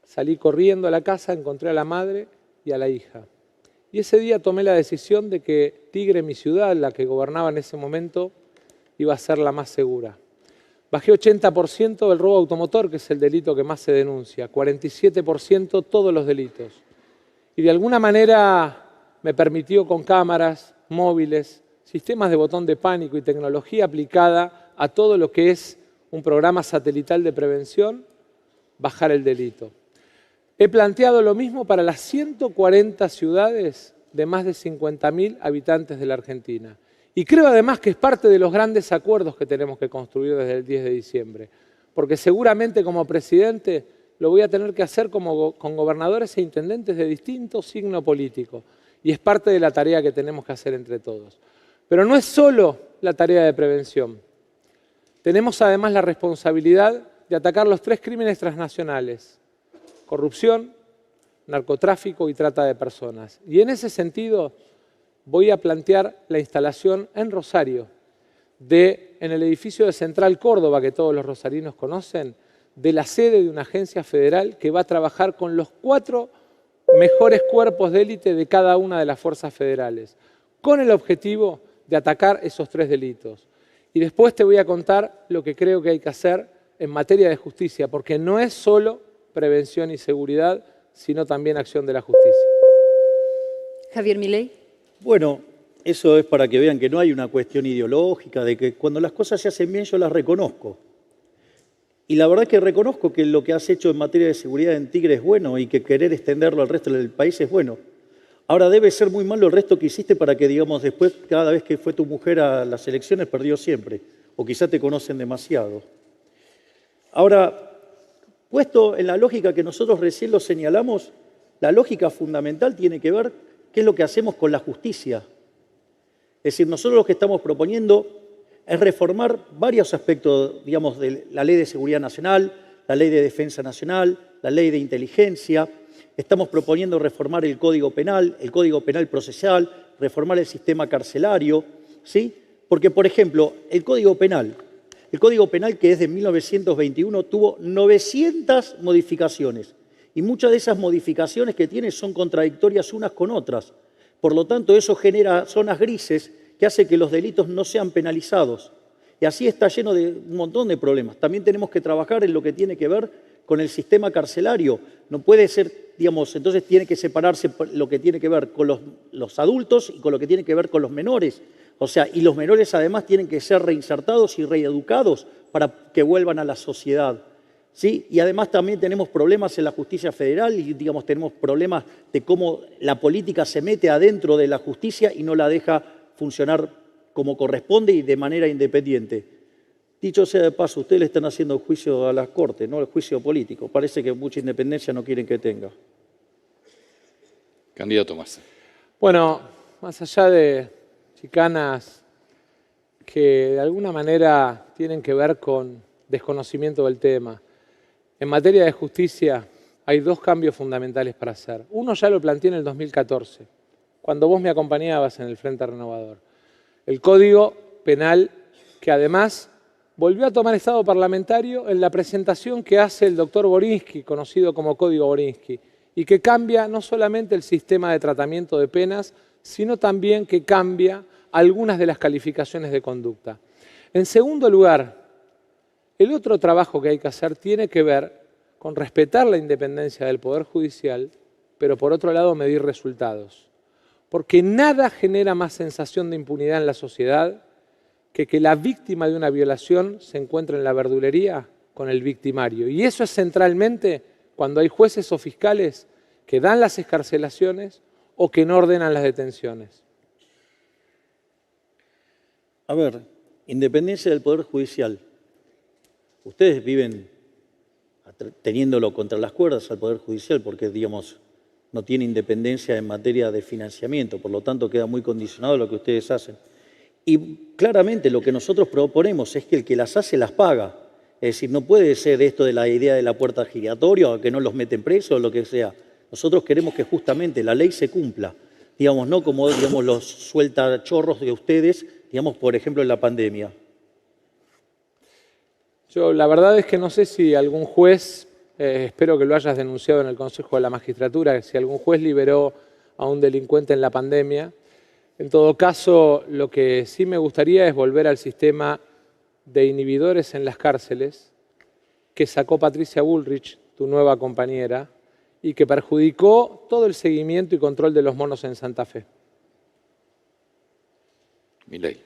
Salí corriendo a la casa, encontré a la madre y a la hija. Y ese día tomé la decisión de que Tigre, mi ciudad, la que gobernaba en ese momento, iba a ser la más segura. Bajé 80% del robo automotor, que es el delito que más se denuncia, 47% todos los delitos. Y de alguna manera me permitió con cámaras, móviles, sistemas de botón de pánico y tecnología aplicada a todo lo que es un programa satelital de prevención, bajar el delito. He planteado lo mismo para las 140 ciudades de más de 50.000 habitantes de la Argentina. Y creo además que es parte de los grandes acuerdos que tenemos que construir desde el 10 de diciembre, porque seguramente como presidente lo voy a tener que hacer con gobernadores e intendentes de distinto signo político, y es parte de la tarea que tenemos que hacer entre todos. Pero no es solo la tarea de prevención. Tenemos además la responsabilidad de atacar los 3 crímenes transnacionales: corrupción, narcotráfico y trata de personas. Y en ese sentido voy a plantear la instalación en Rosario, en el edificio de Central Córdoba, que todos los rosarinos conocen, de la sede de una agencia federal que va a trabajar con los 4 mejores cuerpos de élite de cada una de las fuerzas federales, con el objetivo de atacar esos 3 delitos. Y después te voy a contar lo que creo que hay que hacer en materia de justicia, porque no es solo prevención y seguridad, sino también acción de la justicia. Javier Milei. Bueno, eso es para que vean que no hay una cuestión ideológica, de que cuando las cosas se hacen bien yo las reconozco. Y la verdad es que reconozco que lo que has hecho en materia de seguridad en Tigre es bueno y que querer extenderlo al resto del país es bueno. Ahora debe ser muy malo el resto que hiciste para que, digamos, después, cada vez que fue tu mujer a las elecciones, perdió siempre. O quizá te conocen demasiado. Ahora, puesto en la lógica que nosotros recién lo señalamos, la lógica fundamental tiene que ver qué es lo que hacemos con la justicia. Es decir, nosotros lo que estamos proponiendo es reformar varios aspectos, digamos, de la Ley de Seguridad Nacional, la Ley de Defensa Nacional, la Ley de Inteligencia. Estamos proponiendo reformar el Código Penal Procesal, reformar el sistema carcelario, ¿sí? Porque, por ejemplo, el Código Penal que es de 1921 tuvo 900 modificaciones y muchas de esas modificaciones que tiene son contradictorias unas con otras. Por lo tanto, eso genera zonas grises que hace que los delitos no sean penalizados. Y así está lleno de un montón de problemas. También tenemos que trabajar en lo que tiene que ver con el sistema carcelario. No puede ser, digamos, entonces tiene que separarse lo que tiene que ver con los adultos y con lo que tiene que ver con los menores. O sea, y los menores además tienen que ser reinsertados y reeducados para que vuelvan a la sociedad, ¿sí? Y además también tenemos problemas en la justicia federal y, digamos, tenemos problemas de cómo la política se mete adentro de la justicia y no la deja funcionar como corresponde y de manera independiente. Dicho sea de paso, ustedes le están haciendo juicio a la Corte, no el juicio político. Parece que mucha independencia no quieren que tenga. Candidato Massa. Bueno, más allá de chicanas que de alguna manera tienen que ver con desconocimiento del tema, en materia de justicia hay 2 cambios fundamentales para hacer. Uno ya lo planteé en el 2014, cuando vos me acompañabas en el Frente Renovador. El Código Penal, que además volvió a tomar estado parlamentario en la presentación que hace el doctor Borinsky, conocido como Código Borinsky, y que cambia no solamente el sistema de tratamiento de penas, sino también que cambia algunas de las calificaciones de conducta. En segundo lugar, el otro trabajo que hay que hacer tiene que ver con respetar la independencia del Poder Judicial, pero por otro lado medir resultados. Porque nada genera más sensación de impunidad en la sociedad que la víctima de una violación se encuentre en la verdulería con el victimario. Y eso es centralmente cuando hay jueces o fiscales que dan las excarcelaciones o que no ordenan las detenciones. A ver, independencia del Poder Judicial. Ustedes viven teniéndolo contra las cuerdas al Poder Judicial porque, digamos, no tiene independencia en materia de financiamiento, por lo tanto queda muy condicionado a lo que ustedes hacen. Y claramente lo que nosotros proponemos es que el que las hace las paga. Es decir, no puede ser esto de la idea de la puerta giratoria o que no los meten presos o lo que sea. Nosotros queremos que justamente la ley se cumpla, digamos, no como digamos, los sueltachorros de ustedes, digamos, por ejemplo, en la pandemia. Yo la verdad es que no sé si algún juez, espero que lo hayas denunciado en el Consejo de la Magistratura, si algún juez liberó a un delincuente en la pandemia. En todo caso, lo que sí me gustaría es volver al sistema de inhibidores en las cárceles que sacó Patricia Bullrich, tu nueva compañera, y que perjudicó todo el seguimiento y control de los monos en Santa Fe. Milei.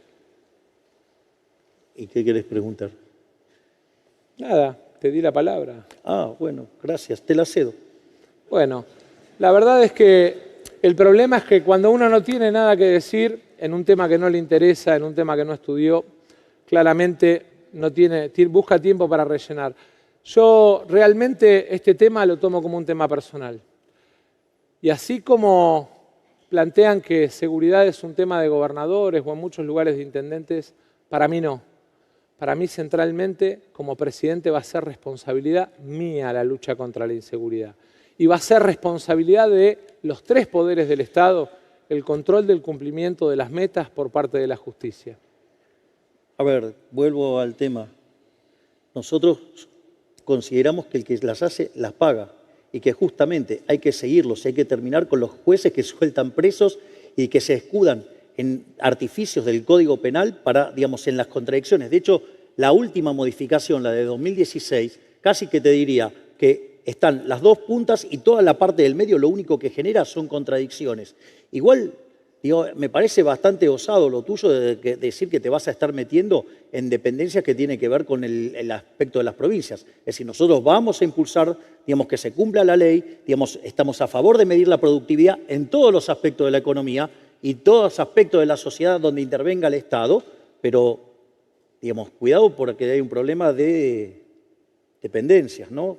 ¿Y qué querés preguntar? Nada, te di la palabra. Ah, bueno, gracias, te la cedo. Bueno, la verdad es que el problema es que cuando uno no tiene nada que decir en un tema que no le interesa, en un tema que no estudió, claramente busca tiempo para rellenar. Yo realmente este tema lo tomo como un tema personal. Y así como plantean que seguridad es un tema de gobernadores o en muchos lugares de intendentes, para mí no. Para mí centralmente, como presidente, va a ser responsabilidad mía la lucha contra la inseguridad. Y va a ser responsabilidad de los tres poderes del Estado el control del cumplimiento de las metas por parte de la justicia. A ver, vuelvo al tema. Nosotros consideramos que el que las hace, las paga. Y que justamente hay que seguirlos, hay que terminar con los jueces que sueltan presos y que se escudan en artificios del Código Penal para, digamos, en las contradicciones. De hecho, la última modificación, la de 2016, casi que te diría que están las dos puntas y toda la parte del medio lo único que genera son contradicciones. Igual, digo, me parece bastante osado lo tuyo de decir que te vas a estar metiendo en dependencias que tiene que ver con el aspecto de las provincias. Es decir, nosotros vamos a impulsar, digamos, que se cumpla la ley, digamos, estamos a favor de medir la productividad en todos los aspectos de la economía y todos los aspectos de la sociedad donde intervenga el Estado, pero, digamos, cuidado porque hay un problema de dependencias, ¿no?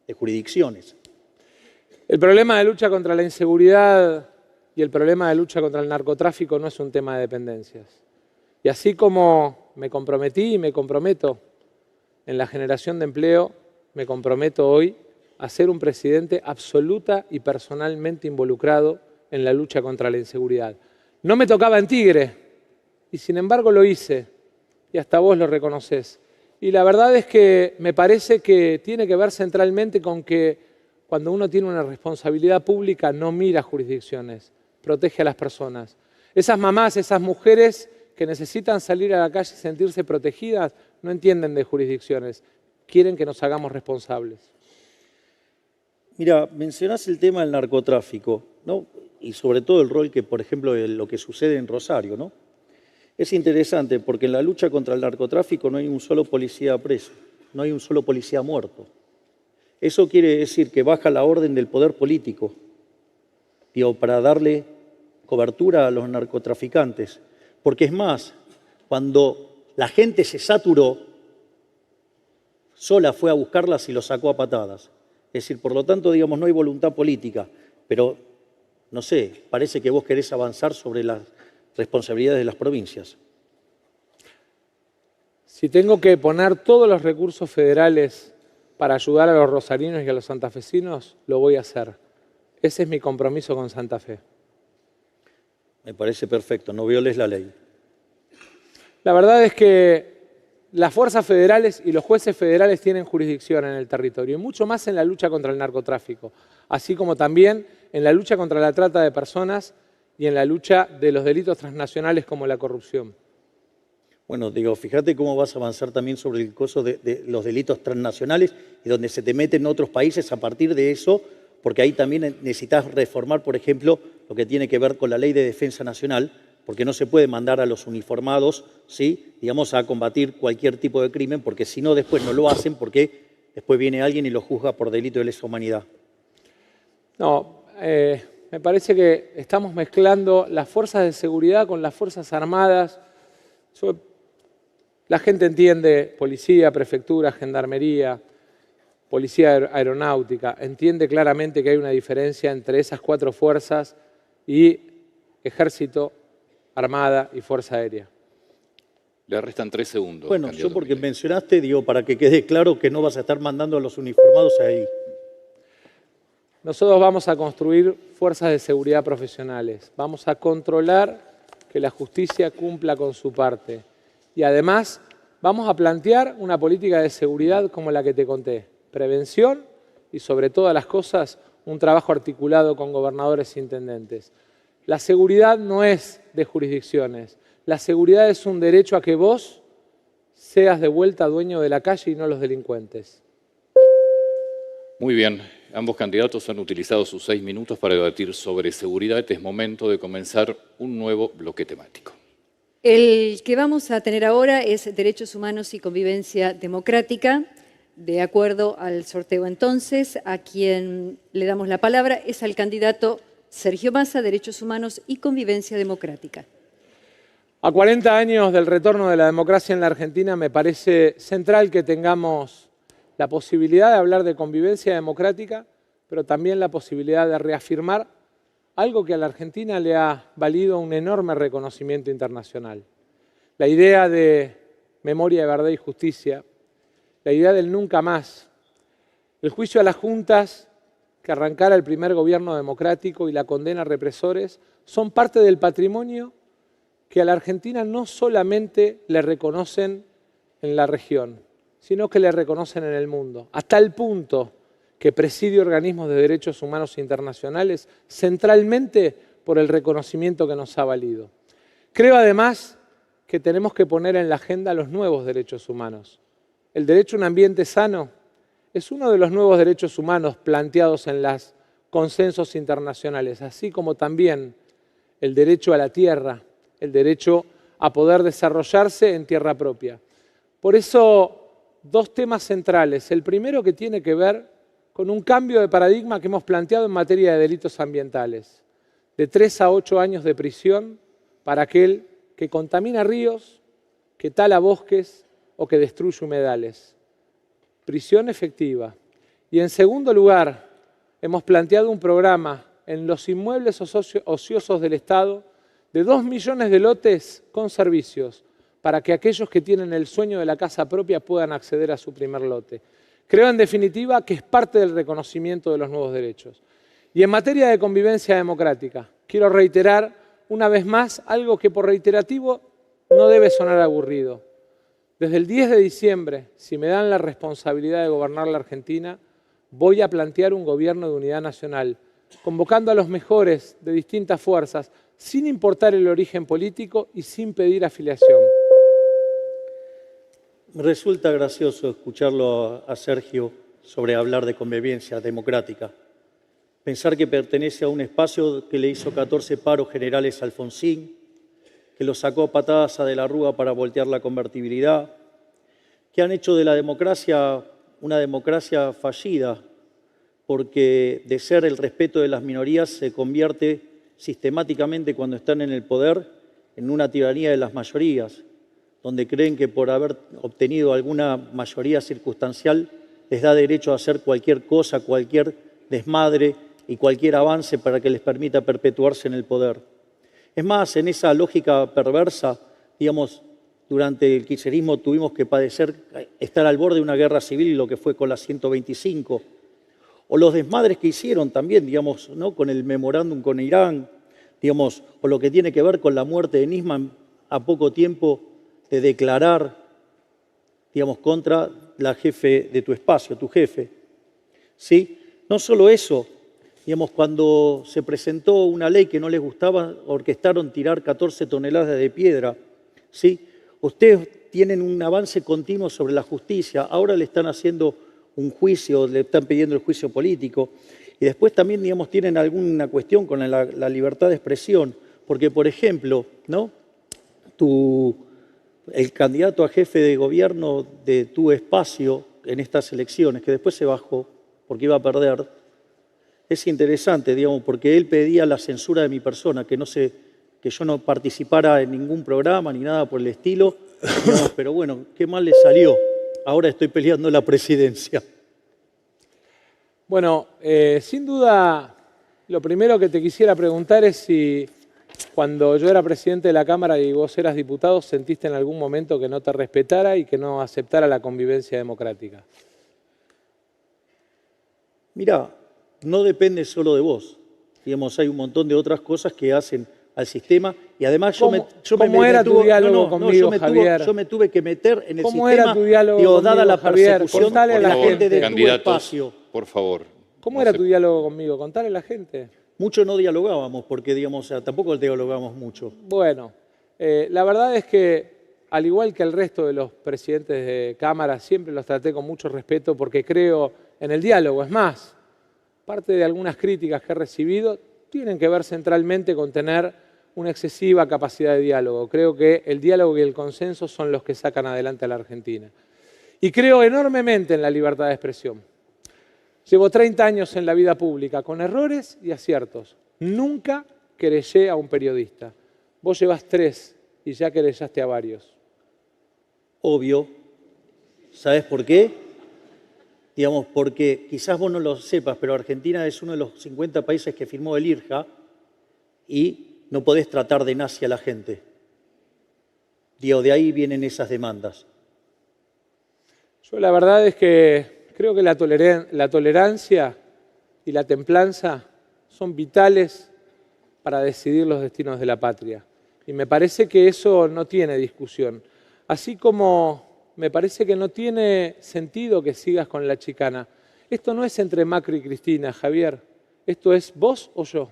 De jurisdicciones. El problema de lucha contra la inseguridad y el problema de lucha contra el narcotráfico no es un tema de dependencias. Y así como me comprometí y me comprometo en la generación de empleo, me comprometo hoy a ser un presidente absoluta y personalmente involucrado en la lucha contra la inseguridad. No me tocaba en Tigre y sin embargo lo hice y hasta vos lo reconocés. Y la verdad es que me parece que tiene que ver centralmente con que cuando uno tiene una responsabilidad pública no mira jurisdicciones, protege a las personas. Esas mamás, esas mujeres que necesitan salir a la calle y sentirse protegidas, no entienden de jurisdicciones, quieren que nos hagamos responsables. Mira, mencionás el tema del narcotráfico, ¿no? Y sobre todo el rol que, por ejemplo, lo que sucede en Rosario, ¿no? Es interesante porque en la lucha contra el narcotráfico no hay un solo policía preso, no hay un solo policía muerto. Eso quiere decir que baja la orden del poder político, digo, para darle cobertura a los narcotraficantes. Porque es más, cuando la gente se saturó, sola fue a buscarlas y los sacó a patadas. Es decir, por lo tanto, digamos, no hay voluntad política, pero, no sé, parece que vos querés avanzar sobre las responsabilidades de las provincias. Si tengo que poner todos los recursos federales para ayudar a los rosarinos y a los santafesinos, lo voy a hacer. Ese es mi compromiso con Santa Fe. Me parece perfecto, no violes la ley. La verdad es que las fuerzas federales y los jueces federales tienen jurisdicción en el territorio, y mucho más en la lucha contra el narcotráfico, así como también en la lucha contra la trata de personas y en la lucha de los delitos transnacionales como la corrupción. Bueno, digo, fíjate cómo vas a avanzar también sobre el coso de los delitos transnacionales y donde se te meten otros países a partir de eso, porque ahí también necesitas reformar, por ejemplo, lo que tiene que ver con la Ley de Defensa Nacional, porque no se puede mandar a los uniformados, ¿sí?, digamos, a combatir cualquier tipo de crimen, porque si no, después no lo hacen, porque después viene alguien y lo juzga por delito de lesa humanidad. No, me parece que estamos mezclando las fuerzas de seguridad con las fuerzas armadas. La gente entiende policía, prefectura, gendarmería, policía aeronáutica, entiende claramente que hay una diferencia entre esas cuatro fuerzas y ejército, armada y fuerza aérea. Le restan 3 segundos. Bueno, yo porque mencionaste, digo, para que quede claro que no vas a estar mandando a los uniformados ahí. Nosotros vamos a construir fuerzas de seguridad profesionales, vamos a controlar que la justicia cumpla con su parte y además vamos a plantear una política de seguridad como la que te conté, prevención y sobre todas las cosas un trabajo articulado con gobernadores e intendentes. La seguridad no es de jurisdicciones, la seguridad es un derecho a que vos seas de vuelta dueño de la calle y no los delincuentes. Muy bien, ambos candidatos han utilizado sus 6 minutos para debatir sobre seguridad. Es momento de comenzar un nuevo bloque temático. El que vamos a tener ahora es Derechos Humanos y Convivencia Democrática. De acuerdo al sorteo entonces, a quien le damos la palabra es al candidato Sergio Massa, Derechos Humanos y Convivencia Democrática. A 40 años del retorno de la democracia en la Argentina, me parece central que tengamos la posibilidad de hablar de convivencia democrática, pero también la posibilidad de reafirmar algo que a la Argentina le ha valido un enorme reconocimiento internacional. La idea de memoria, verdad y justicia, la idea del nunca más, el juicio a las juntas que arrancara el primer gobierno democrático y la condena a represores, son parte del patrimonio que a la Argentina no solamente le reconocen en la región, sino que le reconocen en el mundo, a tal punto que preside organismos de derechos humanos internacionales centralmente por el reconocimiento que nos ha valido. Creo además que tenemos que poner en la agenda los nuevos derechos humanos. El derecho a un ambiente sano es uno de los nuevos derechos humanos planteados en los consensos internacionales, así como también el derecho a la tierra, el derecho a poder desarrollarse en tierra propia. Por eso, 2 temas centrales. El primero que tiene que ver con un cambio de paradigma que hemos planteado en materia de delitos ambientales, de 3 a 8 años de prisión para aquel que contamina ríos, que tala bosques o que destruye humedales. Prisión efectiva. Y en segundo lugar, hemos planteado un programa en los inmuebles ociosos del Estado de 2 millones de lotes con servicios para que aquellos que tienen el sueño de la casa propia puedan acceder a su primer lote. Creo, en definitiva, que es parte del reconocimiento de los nuevos derechos. Y en materia de convivencia democrática, quiero reiterar una vez más algo que por reiterativo no debe sonar aburrido. Desde el 10 de diciembre, si me dan la responsabilidad de gobernar la Argentina, voy a plantear un gobierno de unidad nacional, convocando a los mejores de distintas fuerzas, sin importar el origen político y sin pedir afiliación. Me resulta gracioso escucharlo a Sergio sobre hablar de convivencia democrática. Pensar que pertenece a un espacio que le hizo 14 paros generales a Alfonsín, que lo sacó a patadas a De la Rúa para voltear la convertibilidad, que han hecho de la democracia una democracia fallida, porque de ser el respeto de las minorías se convierte sistemáticamente cuando están en el poder en una tiranía de las mayorías, donde creen que por haber obtenido alguna mayoría circunstancial les da derecho a hacer cualquier cosa, cualquier desmadre y cualquier avance para que les permita perpetuarse en el poder. Es más, en esa lógica perversa, digamos, durante el kirchnerismo tuvimos que padecer estar al borde de una guerra civil, lo que fue con la 125, o los desmadres que hicieron también, digamos, ¿no?, con el memorándum con Irán, digamos, o lo que tiene que ver con la muerte de Nisman a poco tiempo de declarar digamos, contra la jefe de tu espacio, tu jefe. ¿Sí? No solo eso, digamos, cuando se presentó una ley que no les gustaba, orquestaron tirar 14 toneladas de piedra. ¿Sí? Ustedes tienen un avance continuo sobre la justicia, ahora le están haciendo un juicio, le están pidiendo el juicio político, y después también, digamos, tienen alguna cuestión con la libertad de expresión, porque, por ejemplo, ¿no? El candidato a jefe de gobierno de tu espacio en estas elecciones, que después se bajó porque iba a perder, es interesante, digamos, porque él pedía la censura de mi persona, que yo no participara en ningún programa ni nada por el estilo, digamos, pero bueno, qué mal le salió. Ahora estoy peleando la presidencia. Bueno, sin duda, lo primero que te quisiera preguntar es si cuando yo era presidente de la Cámara y vos eras diputado, ¿sentiste en algún momento que no te respetara y que no aceptara la convivencia democrática? Mirá, no depende solo de vos. Digamos, hay un montón de otras cosas que hacen al sistema y además ¿Cómo era tu diálogo conmigo, Javier? Yo me tuve que meter en el ¿Cómo sistema, era tu diálogo digo, conmigo, dada la Javier? persecución Contale a de la la gente de tu candidatos, espacio. por favor. ¿Cómo No era se- tu diálogo conmigo? Contale a la gente. Mucho no dialogábamos porque, digamos, o sea, tampoco dialogamos mucho. Bueno, la verdad es que, al igual que el resto de los presidentes de Cámara, siempre los traté con mucho respeto porque creo en el diálogo. Es más, parte de algunas críticas que he recibido tienen que ver centralmente con tener una excesiva capacidad de diálogo. Creo que el diálogo y el consenso son los que sacan adelante a la Argentina. Y creo enormemente en la libertad de expresión. Llevo 30 años en la vida pública, con errores y aciertos. Nunca querellé a un periodista. Vos llevas 3 y ya querellaste a varios. Obvio. ¿Sabes por qué? Digamos, porque quizás vos no lo sepas, pero Argentina es uno de los 50 países que firmó el IRJA y no podés tratar de nazi a la gente. Digo, de ahí vienen esas demandas. Yo la verdad es que creo que la tolerancia y la templanza son vitales para decidir los destinos de la patria. Y me parece que eso no tiene discusión. Así como me parece que no tiene sentido que sigas con la chicana. Esto no es entre Macri y Cristina, Javier. Esto es vos o yo.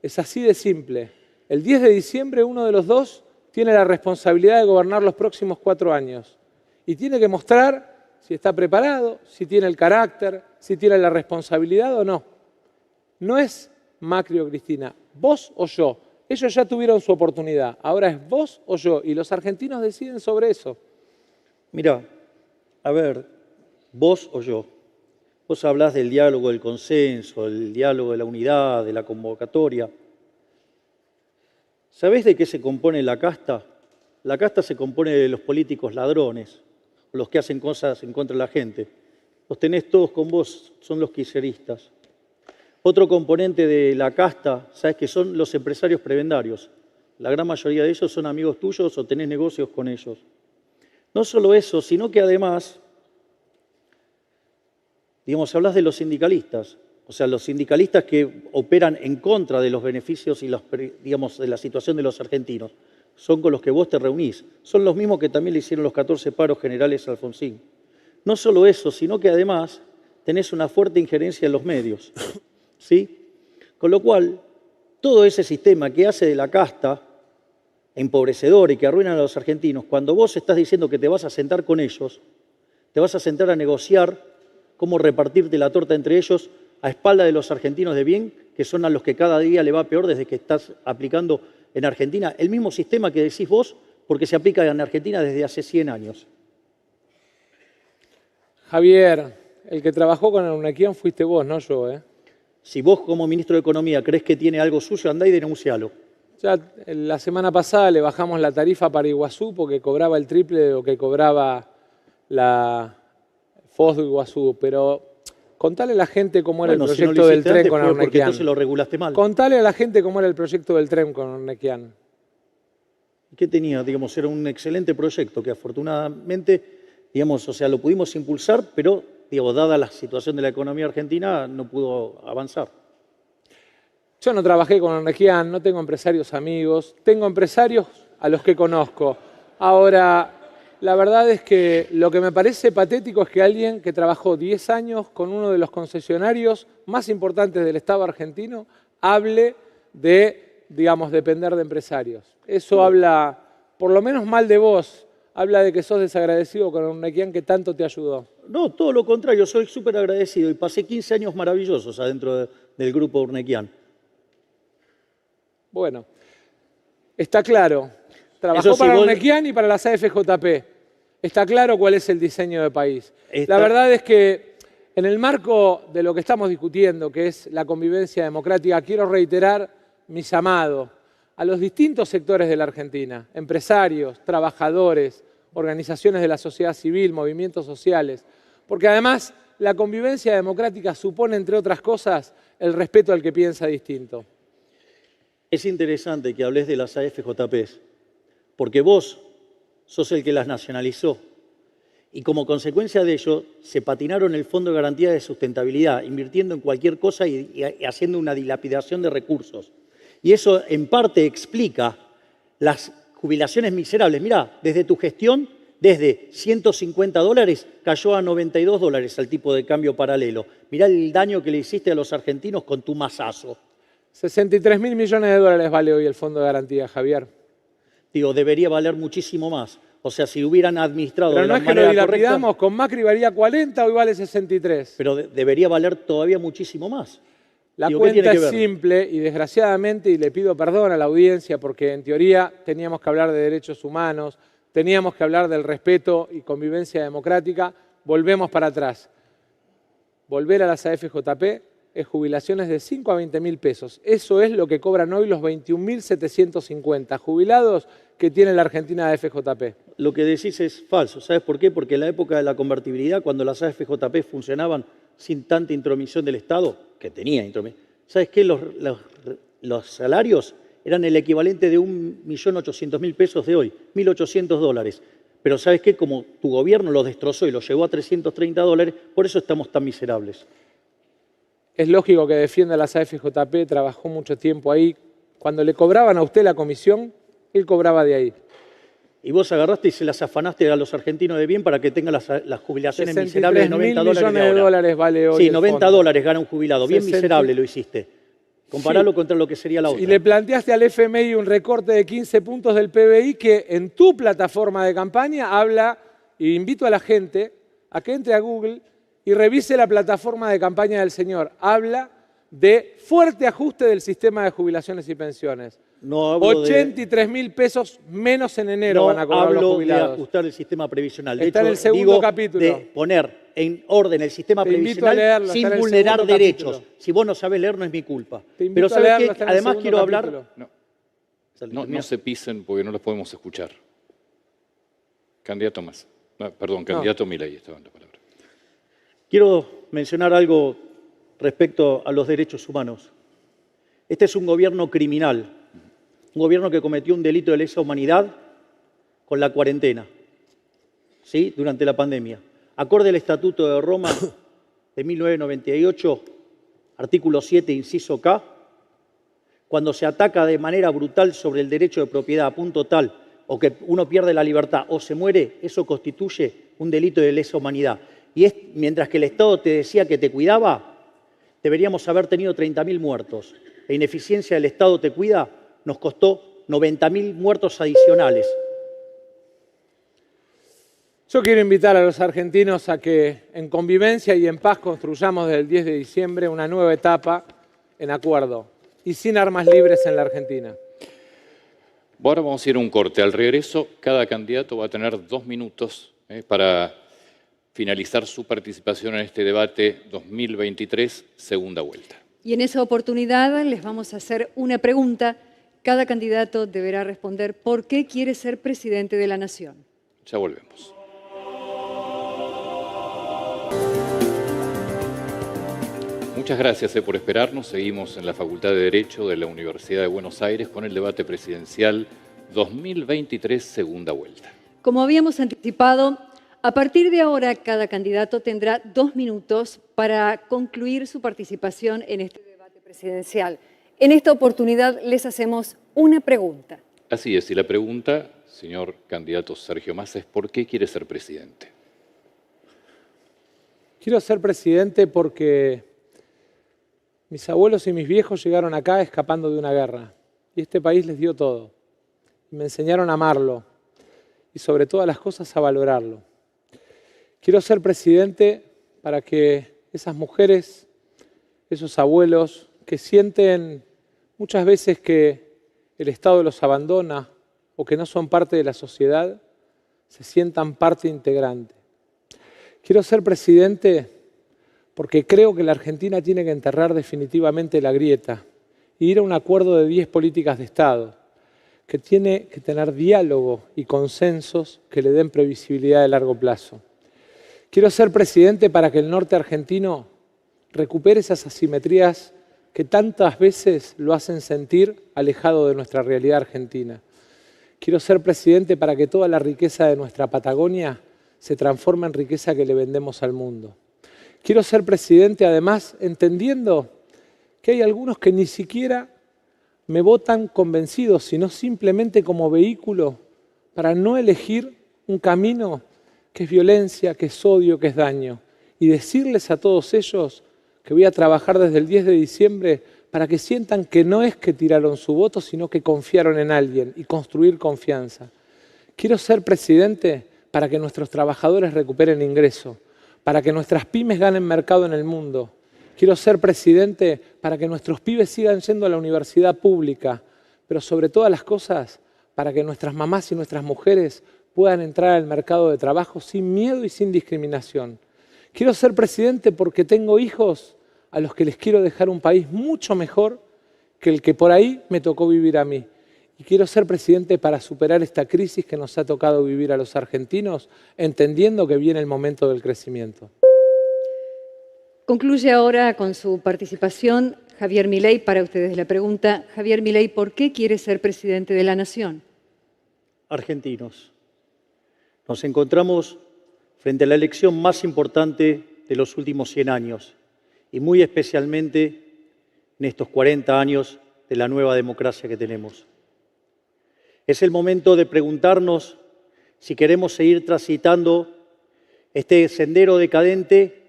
Es así de simple. El 10 de diciembre uno de los dos tiene la responsabilidad de gobernar los próximos 4 años. Y tiene que mostrar si está preparado, si tiene el carácter, si tiene la responsabilidad o no. No es Macri o Cristina, vos o yo. Ellos ya tuvieron su oportunidad, ahora es vos o yo, y los argentinos deciden sobre eso. Mirá, a ver, vos o yo. Vos hablás del diálogo, del consenso, del diálogo de la unidad, de la convocatoria. ¿Sabés de qué se compone la casta? La casta se compone de los políticos ladrones, los que hacen cosas en contra de la gente. Los tenés todos con vos, son los kirchneristas. Otro componente de la casta, ¿sabés qué son? Los empresarios prebendarios. La gran mayoría de ellos son amigos tuyos o tenés negocios con ellos. No solo eso, sino que además, digamos, hablas de los sindicalistas. O sea, los sindicalistas que operan en contra de los beneficios y digamos, de la situación de los argentinos. Son con los que vos te reunís. Son los mismos que también le hicieron los 14 paros generales a Alfonsín. No solo eso, sino que además tenés una fuerte injerencia en los medios. ¿Sí? Con lo cual, todo ese sistema que hace de la casta empobrecedor y que arruina a los argentinos, cuando vos estás diciendo que te vas a sentar con ellos, te vas a sentar a negociar cómo repartirte la torta entre ellos a espalda de los argentinos de bien, que son a los que cada día le va peor desde que estás aplicando en Argentina el mismo sistema que decís vos, porque se aplica en Argentina desde hace 100 años. Javier, el que trabajó con el Unequian fuiste vos, no yo, ¿eh? Si vos como ministro de Economía crees que tiene algo suyo, andá y denuncialo. Ya la semana pasada le bajamos la tarifa para Iguazú porque cobraba el triple de lo que cobraba la FOS de Iguazú, pero contale a la gente cómo era el proyecto del tren con Ornequian. Porque entonces Ornequian. lo regulaste mal. Contale a la gente cómo era el proyecto del tren con Ornequian. ¿Qué tenía? Digamos, era un excelente proyecto que afortunadamente, digamos, o sea, lo pudimos impulsar, pero, digamos, dada la situación de la economía argentina, no pudo avanzar. Yo no trabajé con Ornequian, no tengo empresarios amigos, tengo empresarios a los que conozco. Ahora, La verdad es que lo que me parece patético es que alguien que trabajó 10 años con uno de los concesionarios más importantes del Estado argentino hable de, digamos, depender de empresarios. Eso habla, por lo menos mal de vos, habla de que sos desagradecido con Urnequian que tanto te ayudó. No, todo lo contrario, soy súper agradecido y pasé 15 años maravillosos adentro del grupo Urnequian. Bueno, está claro. Trabajó para Urnequian y para las AFJP. Está claro cuál es el diseño de país. La verdad es que en el marco de lo que estamos discutiendo, que es la convivencia democrática, quiero reiterar mi llamado a los distintos sectores de la Argentina, empresarios, trabajadores, organizaciones de la sociedad civil, movimientos sociales, porque además la convivencia democrática supone, entre otras cosas, el respeto al que piensa distinto. Es interesante que hables de las AFJPs, porque vos sos el que las nacionalizó y como consecuencia de ello se patinaron el Fondo de Garantía de Sustentabilidad, invirtiendo en cualquier cosa y haciendo una dilapidación de recursos. Y eso en parte explica las jubilaciones miserables. Mirá, desde tu gestión, desde $150 cayó a $92 al tipo de cambio paralelo. Mirá el daño que le hiciste a los argentinos con tu masazo. 63.000 millones de dólares vale hoy el Fondo de Garantía, Javier. Digo, debería valer muchísimo más. O sea, si hubieran administrado pero de la manera correcta... Pero no es que lo dilapidamos, con Macri valía 40, hoy vale 63. Pero debería valer todavía muchísimo más. La cuenta es simple y desgraciadamente, y le pido perdón a la audiencia porque en teoría teníamos que hablar de derechos humanos, teníamos que hablar del respeto y convivencia democrática, volvemos para atrás. Volver a las AFJP es jubilaciones de 5 a 20.000 pesos. Eso es lo que cobran hoy los 21.750 jubilados que tiene la Argentina de AFJP. Lo que decís es falso. ¿Sabes por qué? Porque en la época de la convertibilidad, cuando las AFJP funcionaban sin tanta intromisión del Estado, que tenía intromisión, ¿sabes qué? Los salarios eran el equivalente de 1.800.000 pesos de hoy, $1.800. Pero ¿sabes qué? Como tu gobierno los destrozó y los llevó a $330, por eso estamos tan miserables. Es lógico que defienda las AFJP, trabajó mucho tiempo ahí. Cuando le cobraban a usted la comisión, él cobraba de ahí. Y vos agarraste y se las afanaste a los argentinos de bien para que tengan las jubilaciones miserables de $90 millones de dólares vale hoy. Sí, $90 gana un jubilado. Bien miserable lo hiciste. Comparalo contra lo que sería la otra. Y le planteaste al FMI un recorte de 15 puntos del PBI que en tu plataforma de campaña habla, y invito a la gente a que entre a Google y revise la plataforma de campaña del señor. Habla de fuerte ajuste del sistema de jubilaciones y pensiones. No 83.000 pesos menos en enero van a cobrar los jubilados. No hablo de ajustar el sistema previsional. De está hecho, en el segundo capítulo. De poner en orden el sistema previsional sin vulnerar derechos. Si vos no sabés leer, no es mi culpa. Pero ¿sabés qué? Además quiero hablar... No se pisen porque no los podemos escuchar. Candidato más. Candidato Milei estaba en la palabra. Quiero mencionar algo respecto a los derechos humanos. Este es un gobierno criminal, un gobierno que cometió un delito de lesa humanidad con la cuarentena, ¿sí? Durante la pandemia. Acorde al Estatuto de Roma de 1998, artículo 7, inciso K, cuando se ataca de manera brutal sobre el derecho de propiedad a punto tal o que uno pierde la libertad o se muere, eso constituye un delito de lesa humanidad. Y mientras que el Estado te decía que te cuidaba, deberíamos haber tenido 30.000 muertos. La ineficiencia del Estado te cuida nos costó 90.000 muertos adicionales. Yo quiero invitar a los argentinos a que en convivencia y en paz construyamos desde el 10 de diciembre una nueva etapa en acuerdo y sin armas libres en la Argentina. Ahora vamos a ir a un corte. Al regreso, cada candidato va a tener 2 minutos para finalizar su participación en este debate 2023, segunda vuelta. Y en esa oportunidad les vamos a hacer una pregunta. Cada candidato deberá responder por qué quiere ser presidente de la Nación. Ya volvemos. Muchas gracias por esperarnos. Seguimos en la Facultad de Derecho de la Universidad de Buenos Aires con el debate presidencial 2023, segunda vuelta. Como habíamos anticipado, a partir de ahora cada candidato tendrá 2 minutos para concluir su participación en este debate presidencial. En esta oportunidad les hacemos una pregunta. Así es, y la pregunta, señor candidato Sergio Massa, es ¿por qué quiere ser presidente? Quiero ser presidente porque mis abuelos y mis viejos llegaron acá escapando de una guerra y este país les dio todo. Y me enseñaron a amarlo y sobre todas las cosas a valorarlo. Quiero ser presidente para que esas mujeres, esos abuelos que sienten muchas veces que el Estado los abandona o que no son parte de la sociedad, se sientan parte integrante. Quiero ser presidente porque creo que la Argentina tiene que enterrar definitivamente la grieta y ir a un acuerdo de 10 políticas de Estado, que tiene que tener diálogo y consensos que le den previsibilidad de largo plazo. Quiero ser presidente para que el norte argentino recupere esas asimetrías que tantas veces lo hacen sentir alejado de nuestra realidad argentina. Quiero ser presidente para que toda la riqueza de nuestra Patagonia se transforme en riqueza que le vendemos al mundo. Quiero ser presidente, además, entendiendo que hay algunos que ni siquiera me votan convencidos, sino simplemente como vehículo para no elegir un camino que es violencia, que es odio, que es daño. Y decirles a todos ellos que voy a trabajar desde el 10 de diciembre para que sientan que no es que tiraron su voto, sino que confiaron en alguien y construir confianza. Quiero ser presidente para que nuestros trabajadores recuperen ingreso, para que nuestras pymes ganen mercado en el mundo. Quiero ser presidente para que nuestros pibes sigan yendo a la universidad pública, pero sobre todas las cosas, para que nuestras mamás y nuestras mujeres puedan entrar al mercado de trabajo sin miedo y sin discriminación. Quiero ser presidente porque tengo hijos a los que les quiero dejar un país mucho mejor que el que por ahí me tocó vivir a mí. Y quiero ser presidente para superar esta crisis que nos ha tocado vivir a los argentinos, entendiendo que viene el momento del crecimiento. Concluye ahora con su participación Javier Milei. Para ustedes la pregunta, Javier Milei, ¿por qué quiere ser presidente de la Nación? Argentinos, nos encontramos frente a la elección más importante de los últimos 100 años y muy especialmente en estos 40 años de la nueva democracia que tenemos. Es el momento de preguntarnos si queremos seguir transitando este sendero decadente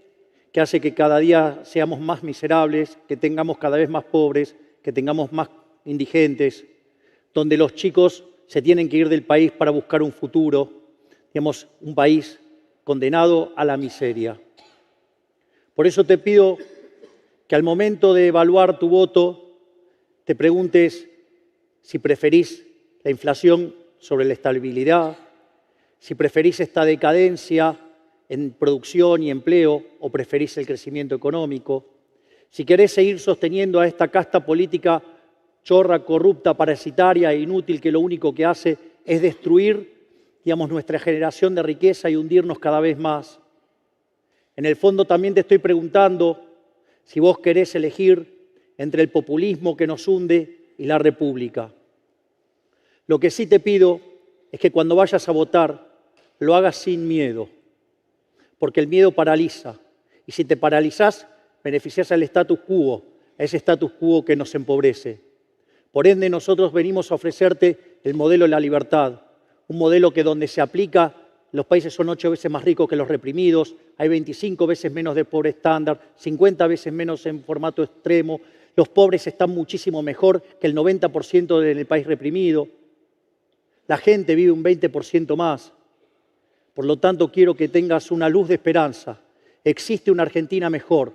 que hace que cada día seamos más miserables, que tengamos cada vez más pobres, que tengamos más indigentes, donde los chicos se tienen que ir del país para buscar un futuro, digamos, un país condenado a la miseria. Por eso te pido que al momento de evaluar tu voto, te preguntes si preferís la inflación sobre la estabilidad, si preferís esta decadencia en producción y empleo o preferís el crecimiento económico, si querés seguir sosteniendo a esta casta política chorra, corrupta, parasitaria e inútil que lo único que hace es destruir, digamos, nuestra generación de riqueza y hundirnos cada vez más. En el fondo también te estoy preguntando si vos querés elegir entre el populismo que nos hunde y la república. Lo que sí te pido es que cuando vayas a votar lo hagas sin miedo, porque el miedo paraliza. Y si te paralizás, beneficiás al status quo, a ese status quo que nos empobrece. Por ende, nosotros venimos a ofrecerte el modelo de la libertad, un modelo que donde se aplica, los países son 8 veces más ricos que los reprimidos, hay 25 veces menos de pobre estándar, 50 veces menos en formato extremo, los pobres están muchísimo mejor que el 90% del país reprimido, la gente vive un 20% más. Por lo tanto, quiero que tengas una luz de esperanza. Existe una Argentina mejor,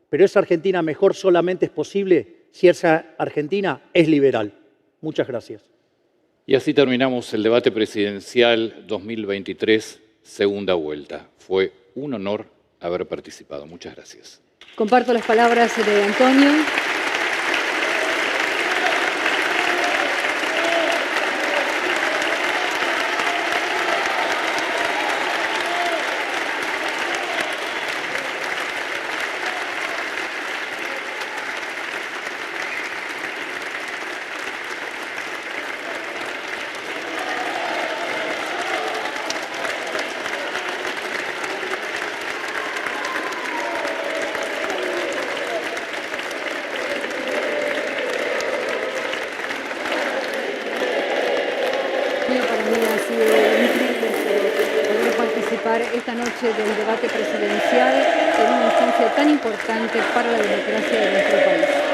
pero esa Argentina mejor solamente es posible si esa Argentina es liberal. Muchas gracias. Y así terminamos el debate presidencial 2023, segunda vuelta. Fue un honor haber participado. Muchas gracias. Comparto las palabras de Antonio. sido increíble poder participar esta noche del debate presidencial en una instancia tan importante para la democracia de nuestro país.